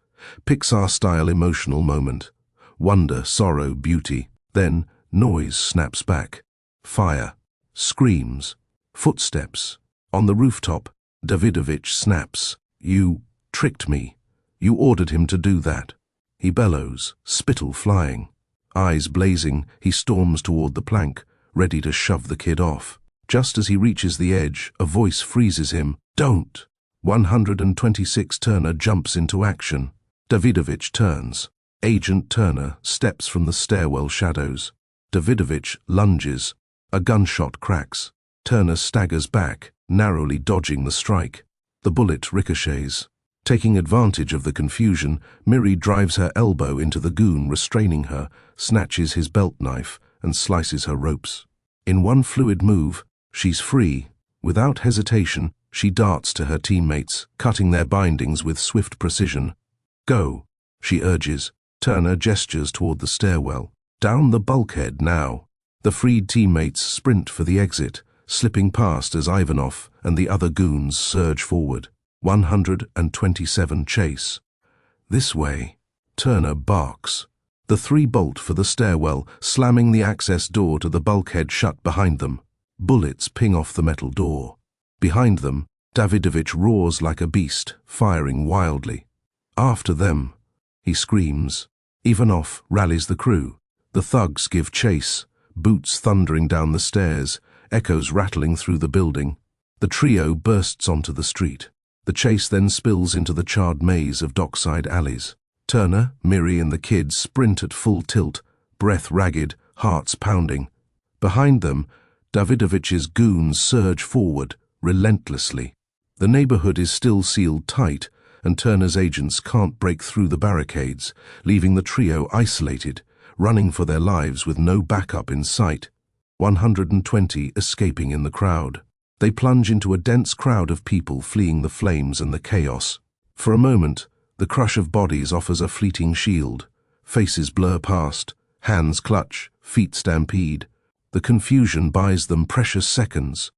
Pixar-style emotional moment. Wonder, sorrow, beauty. Then, noise snaps back. Fire. Screams. Footsteps. On the rooftop, Davidovich snaps. You tricked me. You ordered him to do that. He bellows, spittle flying. Eyes blazing, he storms toward the plank, ready to shove the kid off. Just as he reaches the edge, a voice freezes him. Don't! 126 Turner jumps into action. Davidovich turns. Agent Turner steps from the stairwell shadows. Davidovich lunges. A gunshot cracks. Turner staggers back, narrowly dodging the strike. The bullet ricochets. Taking advantage of the confusion, Miri drives her elbow into the goon restraining her, snatches his belt knife, and slices her ropes. In one fluid move, she's free. Without hesitation, she darts to her teammates, cutting their bindings with swift precision. Go, she urges. Turner gestures toward the stairwell. Down the bulkhead now. The freed teammates sprint for the exit, slipping past as Ivanov and the other goons surge forward. 127 chase. This way. Turner barks. The three bolt for the stairwell, slamming the access door to the bulkhead shut behind them. Bullets ping off the metal door. Behind them, Davidovich roars like a beast, firing wildly. "After them!" he screams. Ivanov rallies the crew. The thugs give chase, boots thundering down the stairs, echoes rattling through the building. The trio bursts onto the street. The chase then spills into the charred maze of dockside alleys. Turner, Miri, and the kid sprint at full tilt, breath ragged, hearts pounding. Behind them, Davidovich's goons surge forward, relentlessly. The neighborhood is still sealed tight, and Turner's agents can't break through the barricades, leaving the trio isolated, running for their lives with no backup in sight. 120 escaping in the crowd. They plunge into a dense crowd of people fleeing the flames and the chaos. For a moment, the crush of bodies offers a fleeting shield. Faces blur past, hands clutch, feet stampede. The confusion buys them precious seconds,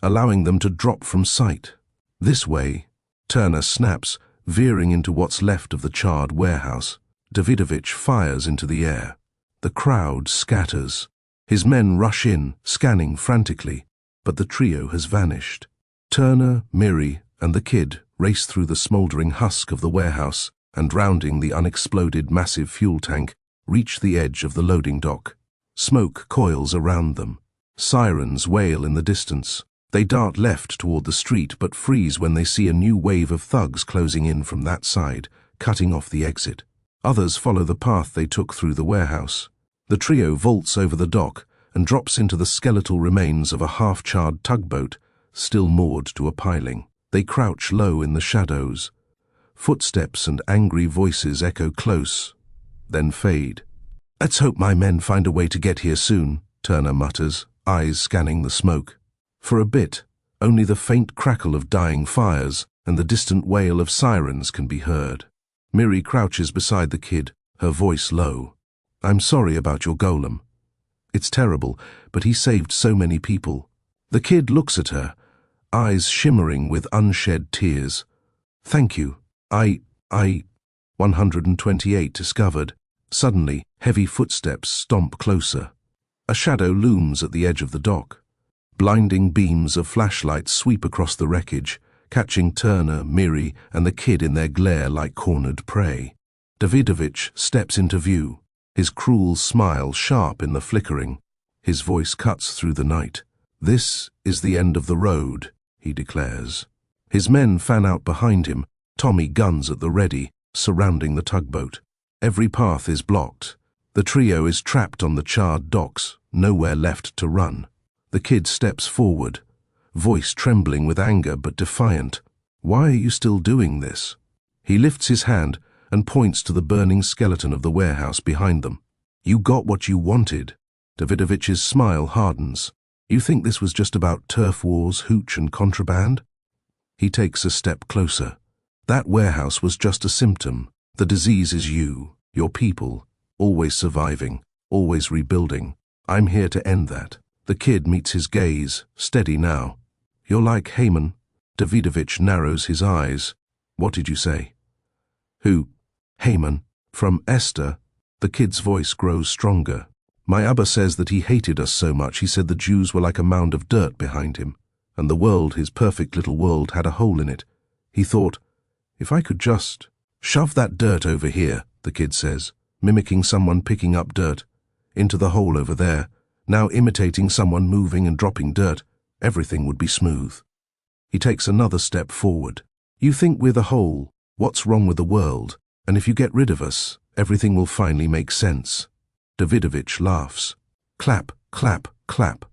allowing them to drop from sight. This way, Turner snaps, veering into what's left of the charred warehouse. Davidovich fires into the air. The crowd scatters. His men rush in, scanning frantically, but the trio has vanished. Turner, Miri, and the kid race through the smoldering husk of the warehouse and, rounding the unexploded massive fuel tank, reach the edge of the loading dock. Smoke coils around them. Sirens wail in the distance. They dart left toward the street but freeze when they see a new wave of thugs closing in from that side, cutting off the exit. Others follow the path they took through the warehouse. The trio vaults over the dock and drops into the skeletal remains of a half-charred tugboat, still moored to a piling. They crouch low in the shadows. Footsteps and angry voices echo close, then fade. "Let's hope my men find a way to get here soon," Turner mutters, eyes scanning the smoke. For a bit, only the faint crackle of dying fires and the distant wail of sirens can be heard. Miri crouches beside the kid, her voice low. "I'm sorry about your golem. It's terrible, but he saved so many people." The kid looks at her, eyes shimmering with unshed tears. "Thank you. I 128 discovered." Suddenly, heavy footsteps stomp closer. A shadow looms at the edge of the dock. Blinding beams of flashlights sweep across the wreckage, catching Turner, Miri, and the kid in their glare like cornered prey. Davidovich steps into view, his cruel smile sharp in the flickering. His voice cuts through the night. "This is the end of the road," he declares. His men fan out behind him, Tommy guns at the ready, surrounding the tugboat. Every path is blocked. The trio is trapped on the charred docks, nowhere left to run. The kid steps forward, voice trembling with anger but defiant. "Why are you still doing this?" He lifts his hand and points to the burning skeleton of the warehouse behind them. "You got what you wanted." Davidovich's smile hardens. "You think this was just about turf wars, hooch, and contraband?" He takes a step closer. "That warehouse was just a symptom. The disease is you, your people, always surviving, always rebuilding. I'm here to end that." The kid meets his gaze, steady now. "You're like Haman." Davidovich narrows his eyes. "What did you say?" "Who?" "Haman. From Esther." The kid's voice grows stronger. "My Abba says that he hated us so much he said the Jews were like a mound of dirt behind him, and the world, his perfect little world, had a hole in it. He thought, if I could just—" "Shove that dirt over here," the kid says, mimicking someone picking up dirt. "Into the hole over there. Now imitating someone moving and dropping dirt. Everything would be smooth." He takes another step forward. "You think we're the hole, what's wrong with the world, and if you get rid of us, everything will finally make sense." Davidovich laughs. Clap, clap, clap.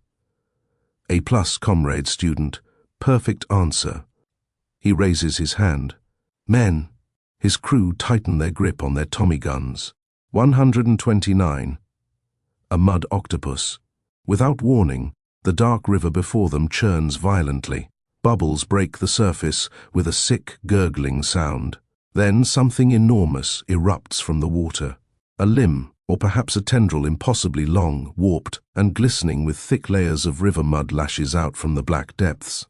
"A plus, comrade student. Perfect answer." He raises his hand. "Men." His crew tighten their grip on their Tommy guns. 129. A mud octopus. Without warning, the dark river before them churns violently. Bubbles break the surface with a sick, gurgling sound. Then something enormous erupts from the water. A limb, or perhaps a tendril impossibly long, warped, and glistening with thick layers of river mud lashes out from the black depths.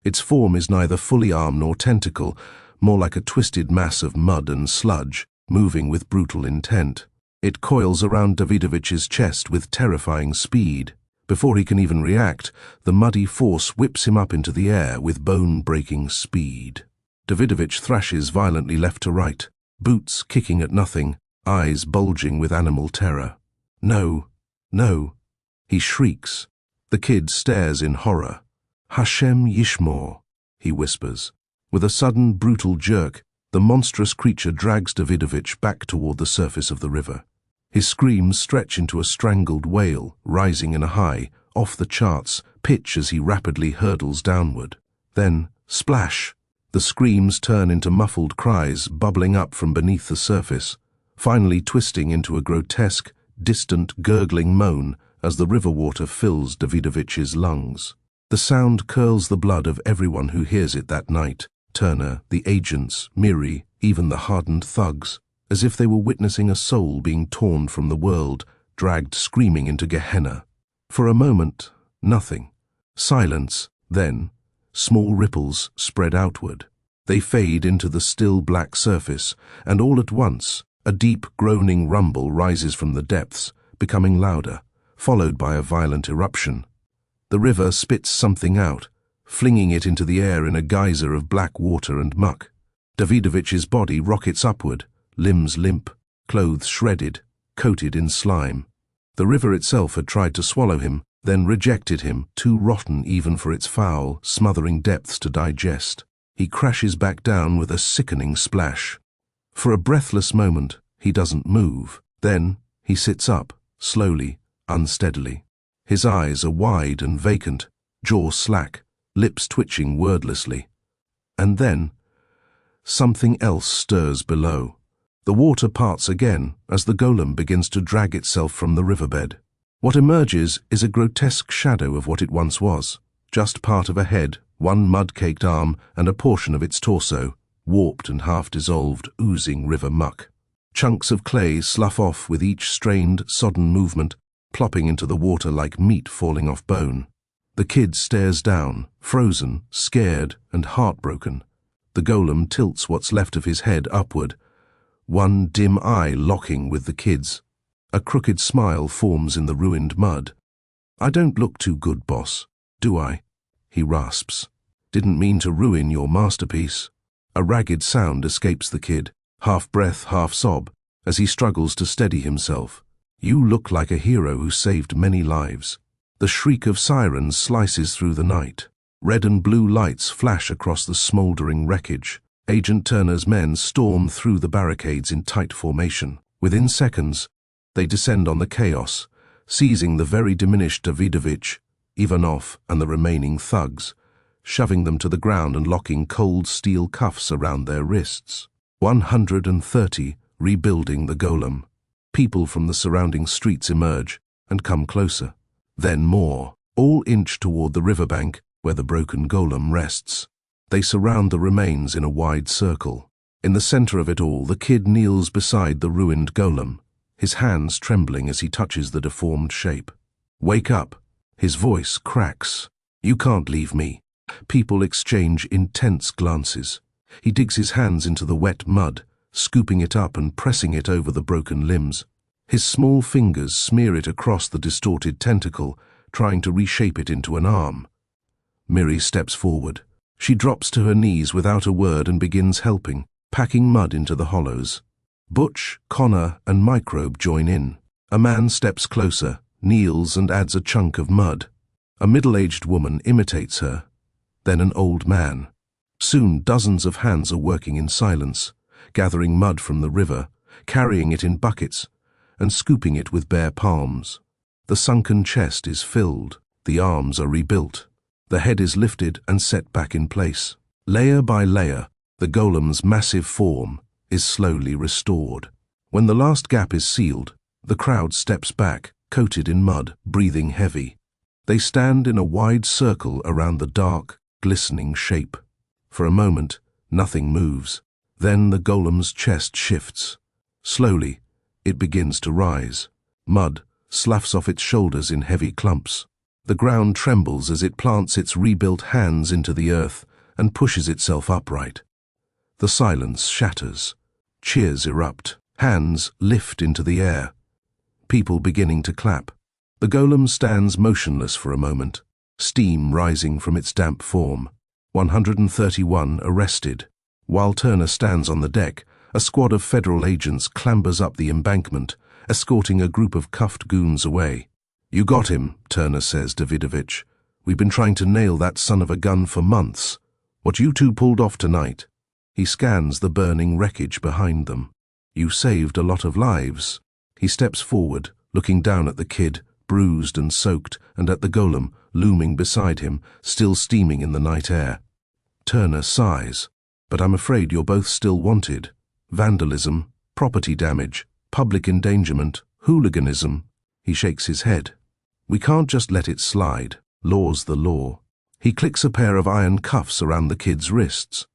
Its form is neither fully arm nor tentacle, more like a twisted mass of mud and sludge, moving with brutal intent. It coils around Davidovich's chest with terrifying speed. Before he can even react, the muddy force whips him up into the air with bone-breaking speed. Davidovich thrashes violently left to right, boots kicking at nothing, eyes bulging with animal terror. "No, no," he shrieks. The kid stares in horror. "Hashem Yishmor," he whispers. With a sudden, brutal jerk, the monstrous creature drags Davidovich back toward the surface of the river. His screams stretch into a strangled wail, rising in a high, off-the-charts pitch as he rapidly hurtles downward. Then, splash! The screams turn into muffled cries bubbling up from beneath the surface, finally twisting into a grotesque, distant, gurgling moan as the river water fills Davidovich's lungs. The sound curls the blood of everyone who hears it that night: Turner, the agents, Miri, even the hardened thugs, as if they were witnessing a soul being torn from the world, dragged screaming into Gehenna. For a moment, nothing. Silence, then, small ripples spread outward. They fade into the still black surface, and all at once, a deep groaning rumble rises from the depths, becoming louder, followed by a violent eruption. The river spits something out, flinging it into the air in a geyser of black water and muck. Davidovich's body rockets upward, limbs limp, clothes shredded, coated in slime. The river itself had tried to swallow him, then rejected him, too rotten even for its foul, smothering depths to digest. He crashes back down with a sickening splash. For a breathless moment, he doesn't move. Then, he sits up, slowly, unsteadily. His eyes are wide and vacant, jaw slack, lips twitching wordlessly. And then, something else stirs below. The water parts again as the golem begins to drag itself from the riverbed. What emerges is a grotesque shadow of what it once was, just part of a head, one mud-caked arm, and a portion of its torso, warped and half-dissolved, oozing river muck. Chunks of clay slough off with each strained, sodden movement, plopping into the water like meat falling off bone. The kid stares down, frozen, scared, and heartbroken. The golem tilts what's left of his head upward, one dim eye locking with the kid's. A crooked smile forms in the ruined mud. "I don't look too good, boss, do I?" he rasps. "Didn't mean to ruin your masterpiece." A ragged sound escapes the kid, half breath, half sob, as he struggles to steady himself. "You look like a hero who saved many lives." The shriek of sirens slices through the night. Red and blue lights flash across the smoldering wreckage. Agent Turner's men storm through the barricades in tight formation. Within seconds, they descend on the chaos, seizing the very diminished Davidovich, Ivanov, and the remaining thugs, shoving them to the ground and locking cold steel cuffs around their wrists. 130 rebuilding the golem. People from the surrounding streets emerge and come closer. Then more, all inch toward the riverbank where the broken golem rests. They surround the remains in a wide circle. In the center of it all, the kid kneels beside the ruined golem, his hands trembling as he touches the deformed shape. "Wake up!" His voice cracks. "You can't leave me." People exchange intense glances. He digs his hands into the wet mud, scooping it up and pressing it over the broken limbs. His small fingers smear it across the distorted tentacle, trying to reshape it into an arm. Miri steps forward. She drops to her knees without a word and begins helping, packing mud into the hollows. Butch, Connor, and Microbe join in. A man steps closer, kneels and adds a chunk of mud. A middle-aged woman imitates her, then an old man. Soon dozens of hands are working in silence, gathering mud from the river, carrying it in buckets, and scooping it with bare palms. The sunken chest is filled, the arms are rebuilt. The head is lifted and set back in place. Layer by layer, the golem's massive form is slowly restored. When the last gap is sealed, the crowd steps back, coated in mud, breathing heavy. They stand in a wide circle around the dark, glistening shape. For a moment, nothing moves. Then the golem's chest shifts. Slowly, it begins to rise. Mud sloughs off its shoulders in heavy clumps. The ground trembles as it plants its rebuilt hands into the earth and pushes itself upright. The silence shatters. Cheers erupt. Hands lift into the air. People beginning to clap. The golem stands motionless for a moment, steam rising from its damp form. 131 arrested. While Turner stands on the deck, a squad of federal agents clambers up the embankment, escorting a group of cuffed goons away. "You got him," Turner says Davidovich. "We've been trying to nail that son of a gun for months. What you two pulled off tonight." He scans the burning wreckage behind them. "You saved a lot of lives." He steps forward, looking down at the kid, bruised and soaked, and at the golem, looming beside him, still steaming in the night air. Turner sighs. "But I'm afraid you're both still wanted. Vandalism, property damage, public endangerment, hooliganism." He shakes his head. "We can't just let it slide. Law's the law." He clicks a pair of iron cuffs around the kid's wrists.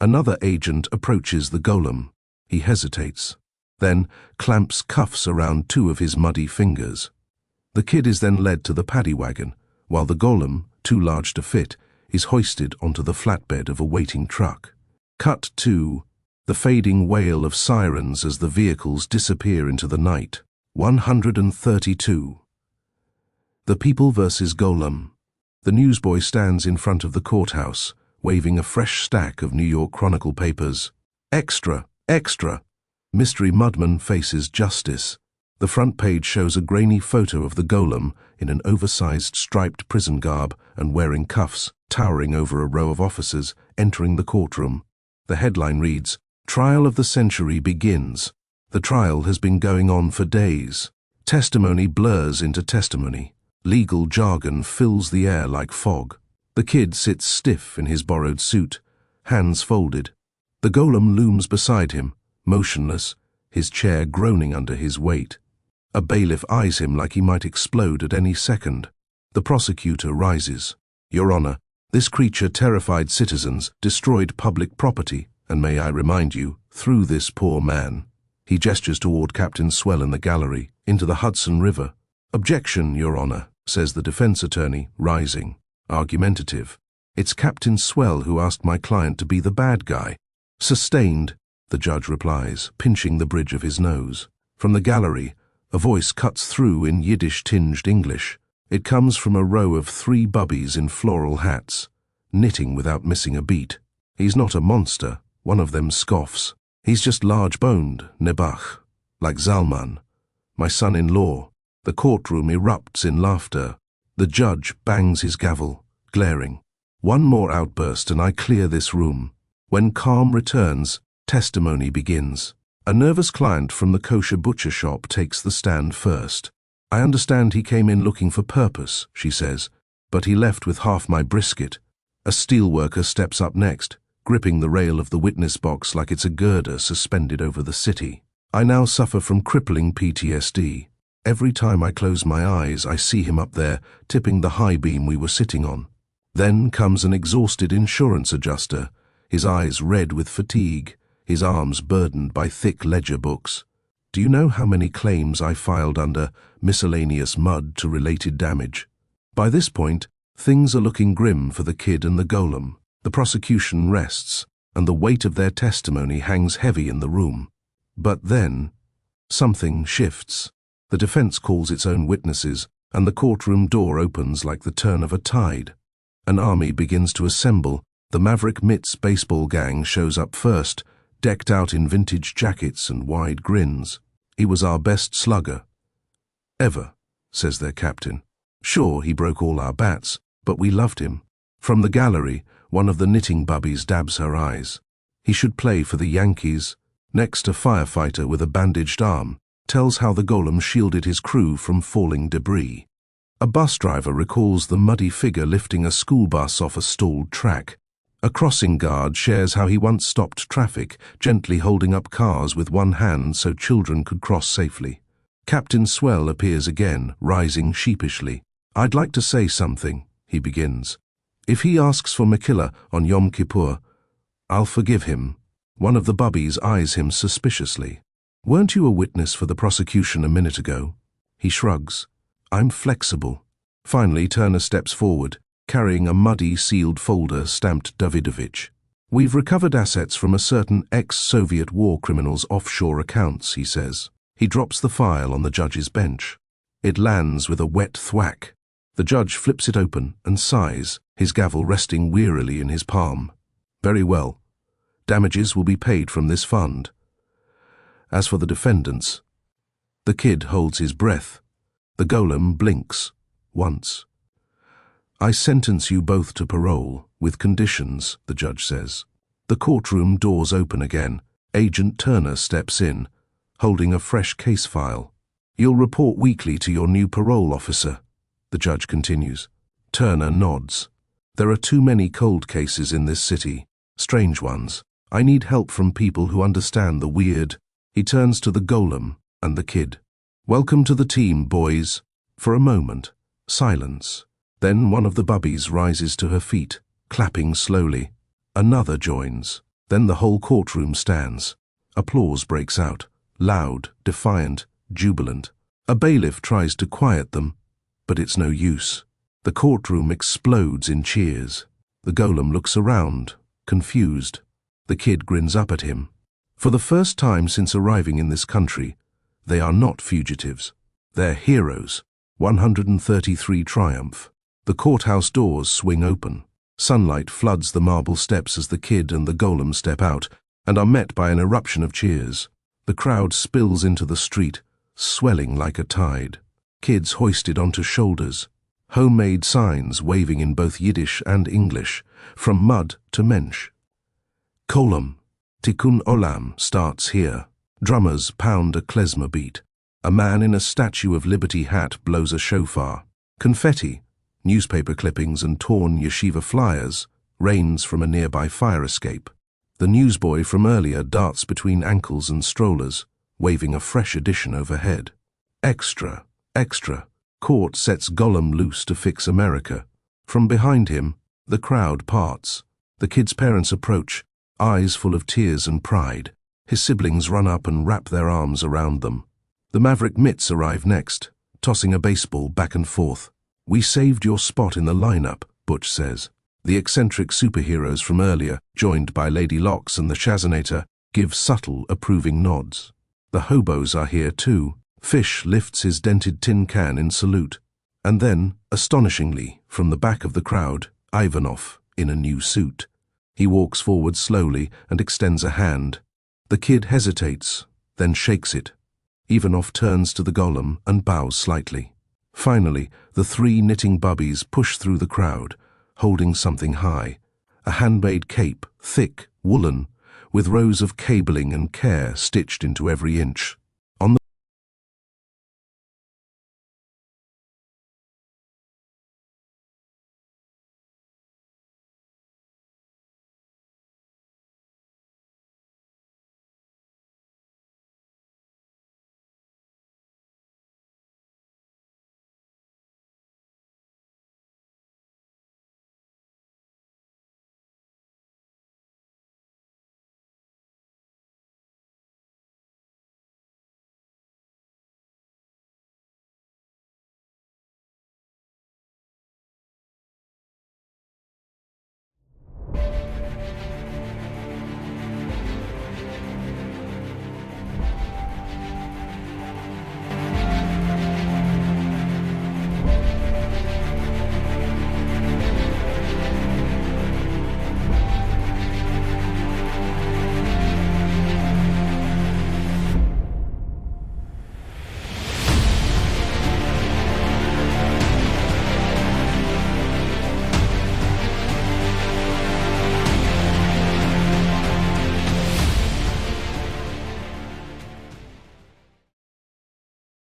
Another agent approaches the golem. He hesitates, then clamps cuffs around two of his muddy fingers. The kid is then led to the paddy wagon, while the golem, too large to fit, is hoisted onto the flatbed of a waiting truck. Cut to the fading wail of sirens as the vehicles disappear into the night. 132. The People vs. Golem. The newsboy stands in front of the courthouse, waving a fresh stack of New York Chronicle papers. "Extra! Extra!" Mystery Mudman faces justice. The front page shows a grainy photo of the golem in an oversized striped prison garb and wearing cuffs, towering over a row of officers, entering the courtroom. The headline reads, "Trial of the Century Begins." The trial has been going on for days. Testimony blurs into testimony. Legal jargon fills the air like fog. The kid sits stiff in his borrowed suit, hands folded. The golem looms beside him, motionless, his chair groaning under his weight. A bailiff eyes him like he might explode at any second. The prosecutor rises. "Your Honor, this creature terrified citizens, destroyed public property, and may I remind you, through this poor man." He gestures toward Captain Swell in the gallery, into the Hudson River. "Objection, Your Honor," says the defense attorney, rising, argumentative. "It's Captain Swell who asked my client to be the bad guy." "Sustained," the judge replies, pinching the bridge of his nose. From the gallery, a voice cuts through in Yiddish-tinged English. It comes from a row of three bubbies in floral hats, knitting without missing a beat. "He's not a monster," one of them scoffs. "He's just large-boned, Nebach, like Zalman, my son-in-law." The courtroom erupts in laughter. The judge bangs his gavel, glaring. One more outburst and I clear this room. When calm returns, testimony begins. A nervous client from the kosher butcher shop takes the stand first. "I understand he came in looking for purpose," she says, "but he left with half my brisket." A steelworker steps up next, gripping the rail of the witness box like it's a girder suspended over the city. "I now suffer from crippling PTSD. Every time I close my eyes, I see him up there, tipping the high beam we were sitting on." Then comes an exhausted insurance adjuster, his eyes red with fatigue, his arms burdened by thick ledger books. "Do you know how many claims I filed under miscellaneous mud to related damage?" By this point, things are looking grim for the kid and the golem. The prosecution rests, and the weight of their testimony hangs heavy in the room. But then, something shifts. The defense calls its own witnesses, and the courtroom door opens like the turn of a tide. An army begins to assemble. The Maverick Mitts baseball gang shows up first, decked out in vintage jackets and wide grins. "He was our best slugger ever," says their captain. "Sure, he broke all our bats, but we loved him." From the gallery, one of the knitting bubbies dabs her eyes. "He should play for the Yankees." Next, a firefighter with a bandaged arm tells how the golem shielded his crew from falling debris. A bus driver recalls the muddy figure lifting a school bus off a stalled track. A crossing guard shares how he once stopped traffic, gently holding up cars with one hand so children could cross safely. Captain Swell appears again, rising sheepishly. "I'd like to say something," he begins. "If he asks for Mekillah on Yom Kippur, I'll forgive him." One of the bubbies eyes him suspiciously. "Weren't you a witness for the prosecution a minute ago?" He shrugs. "I'm flexible." Finally, Turner steps forward, carrying a muddy, sealed folder stamped Davidovich. "We've recovered assets from a certain ex-Soviet war criminal's offshore accounts," he says. He drops the file on the judge's bench. It lands with a wet thwack. The judge flips it open and sighs, his gavel resting wearily in his palm. Very well. Damages will be paid from this fund. As for the defendants, the kid holds his breath. The golem blinks once. I sentence you both to parole, with conditions, the judge says. The courtroom doors open again. Agent Turner steps in, holding a fresh case file. You'll report weekly to your new parole officer, the judge continues. Turner nods. There are too many cold cases in this city, strange ones. I need help from people who understand the weird. He turns to the golem and the kid. Welcome to the team, boys. For a moment, silence. Then one of the bubbies rises to her feet, clapping slowly. Another joins. Then the whole courtroom stands. Applause breaks out, loud, defiant, jubilant. A bailiff tries to quiet them, but it's no use. The courtroom explodes in cheers. The golem looks around, confused. The kid grins up at him. For the first time since arriving in this country, they are not fugitives. They're heroes. 133 triumph. The courthouse doors swing open. Sunlight floods the marble steps as the kid and the golem step out and are met by an eruption of cheers. The crowd spills into the street, swelling like a tide. Kids hoisted onto shoulders. Homemade signs waving in both Yiddish and English, from mud to mensch. Golem, Tikkun Olam starts here. Drummers pound a klezmer beat. A man in a Statue of Liberty hat blows a shofar. Confetti, newspaper clippings and torn yeshiva flyers, rains from a nearby fire escape. The newsboy from earlier darts between ankles and strollers, waving a fresh edition overhead. Extra, extra. Court sets Golem loose to fix America. From behind him, the crowd parts. The kid's parents approach, eyes full of tears and pride. His siblings run up and wrap their arms around them. The maverick mitts arrive next, tossing a baseball back and forth. We saved your spot in the lineup, Butch says. The eccentric superheroes from earlier, joined by Lady Locks and the Shazanator, give subtle, approving nods. The hobos are here too. Fish lifts his dented tin can in salute. And then, astonishingly, from the back of the crowd, Ivanov, in a new suit. He walks forward slowly and extends a hand. The kid hesitates, then shakes it. Ivanov turns to the golem and bows slightly. Finally, the three knitting bubbies push through the crowd, holding something high. A handmade cape, thick, woolen, with rows of cabling and care stitched into every inch.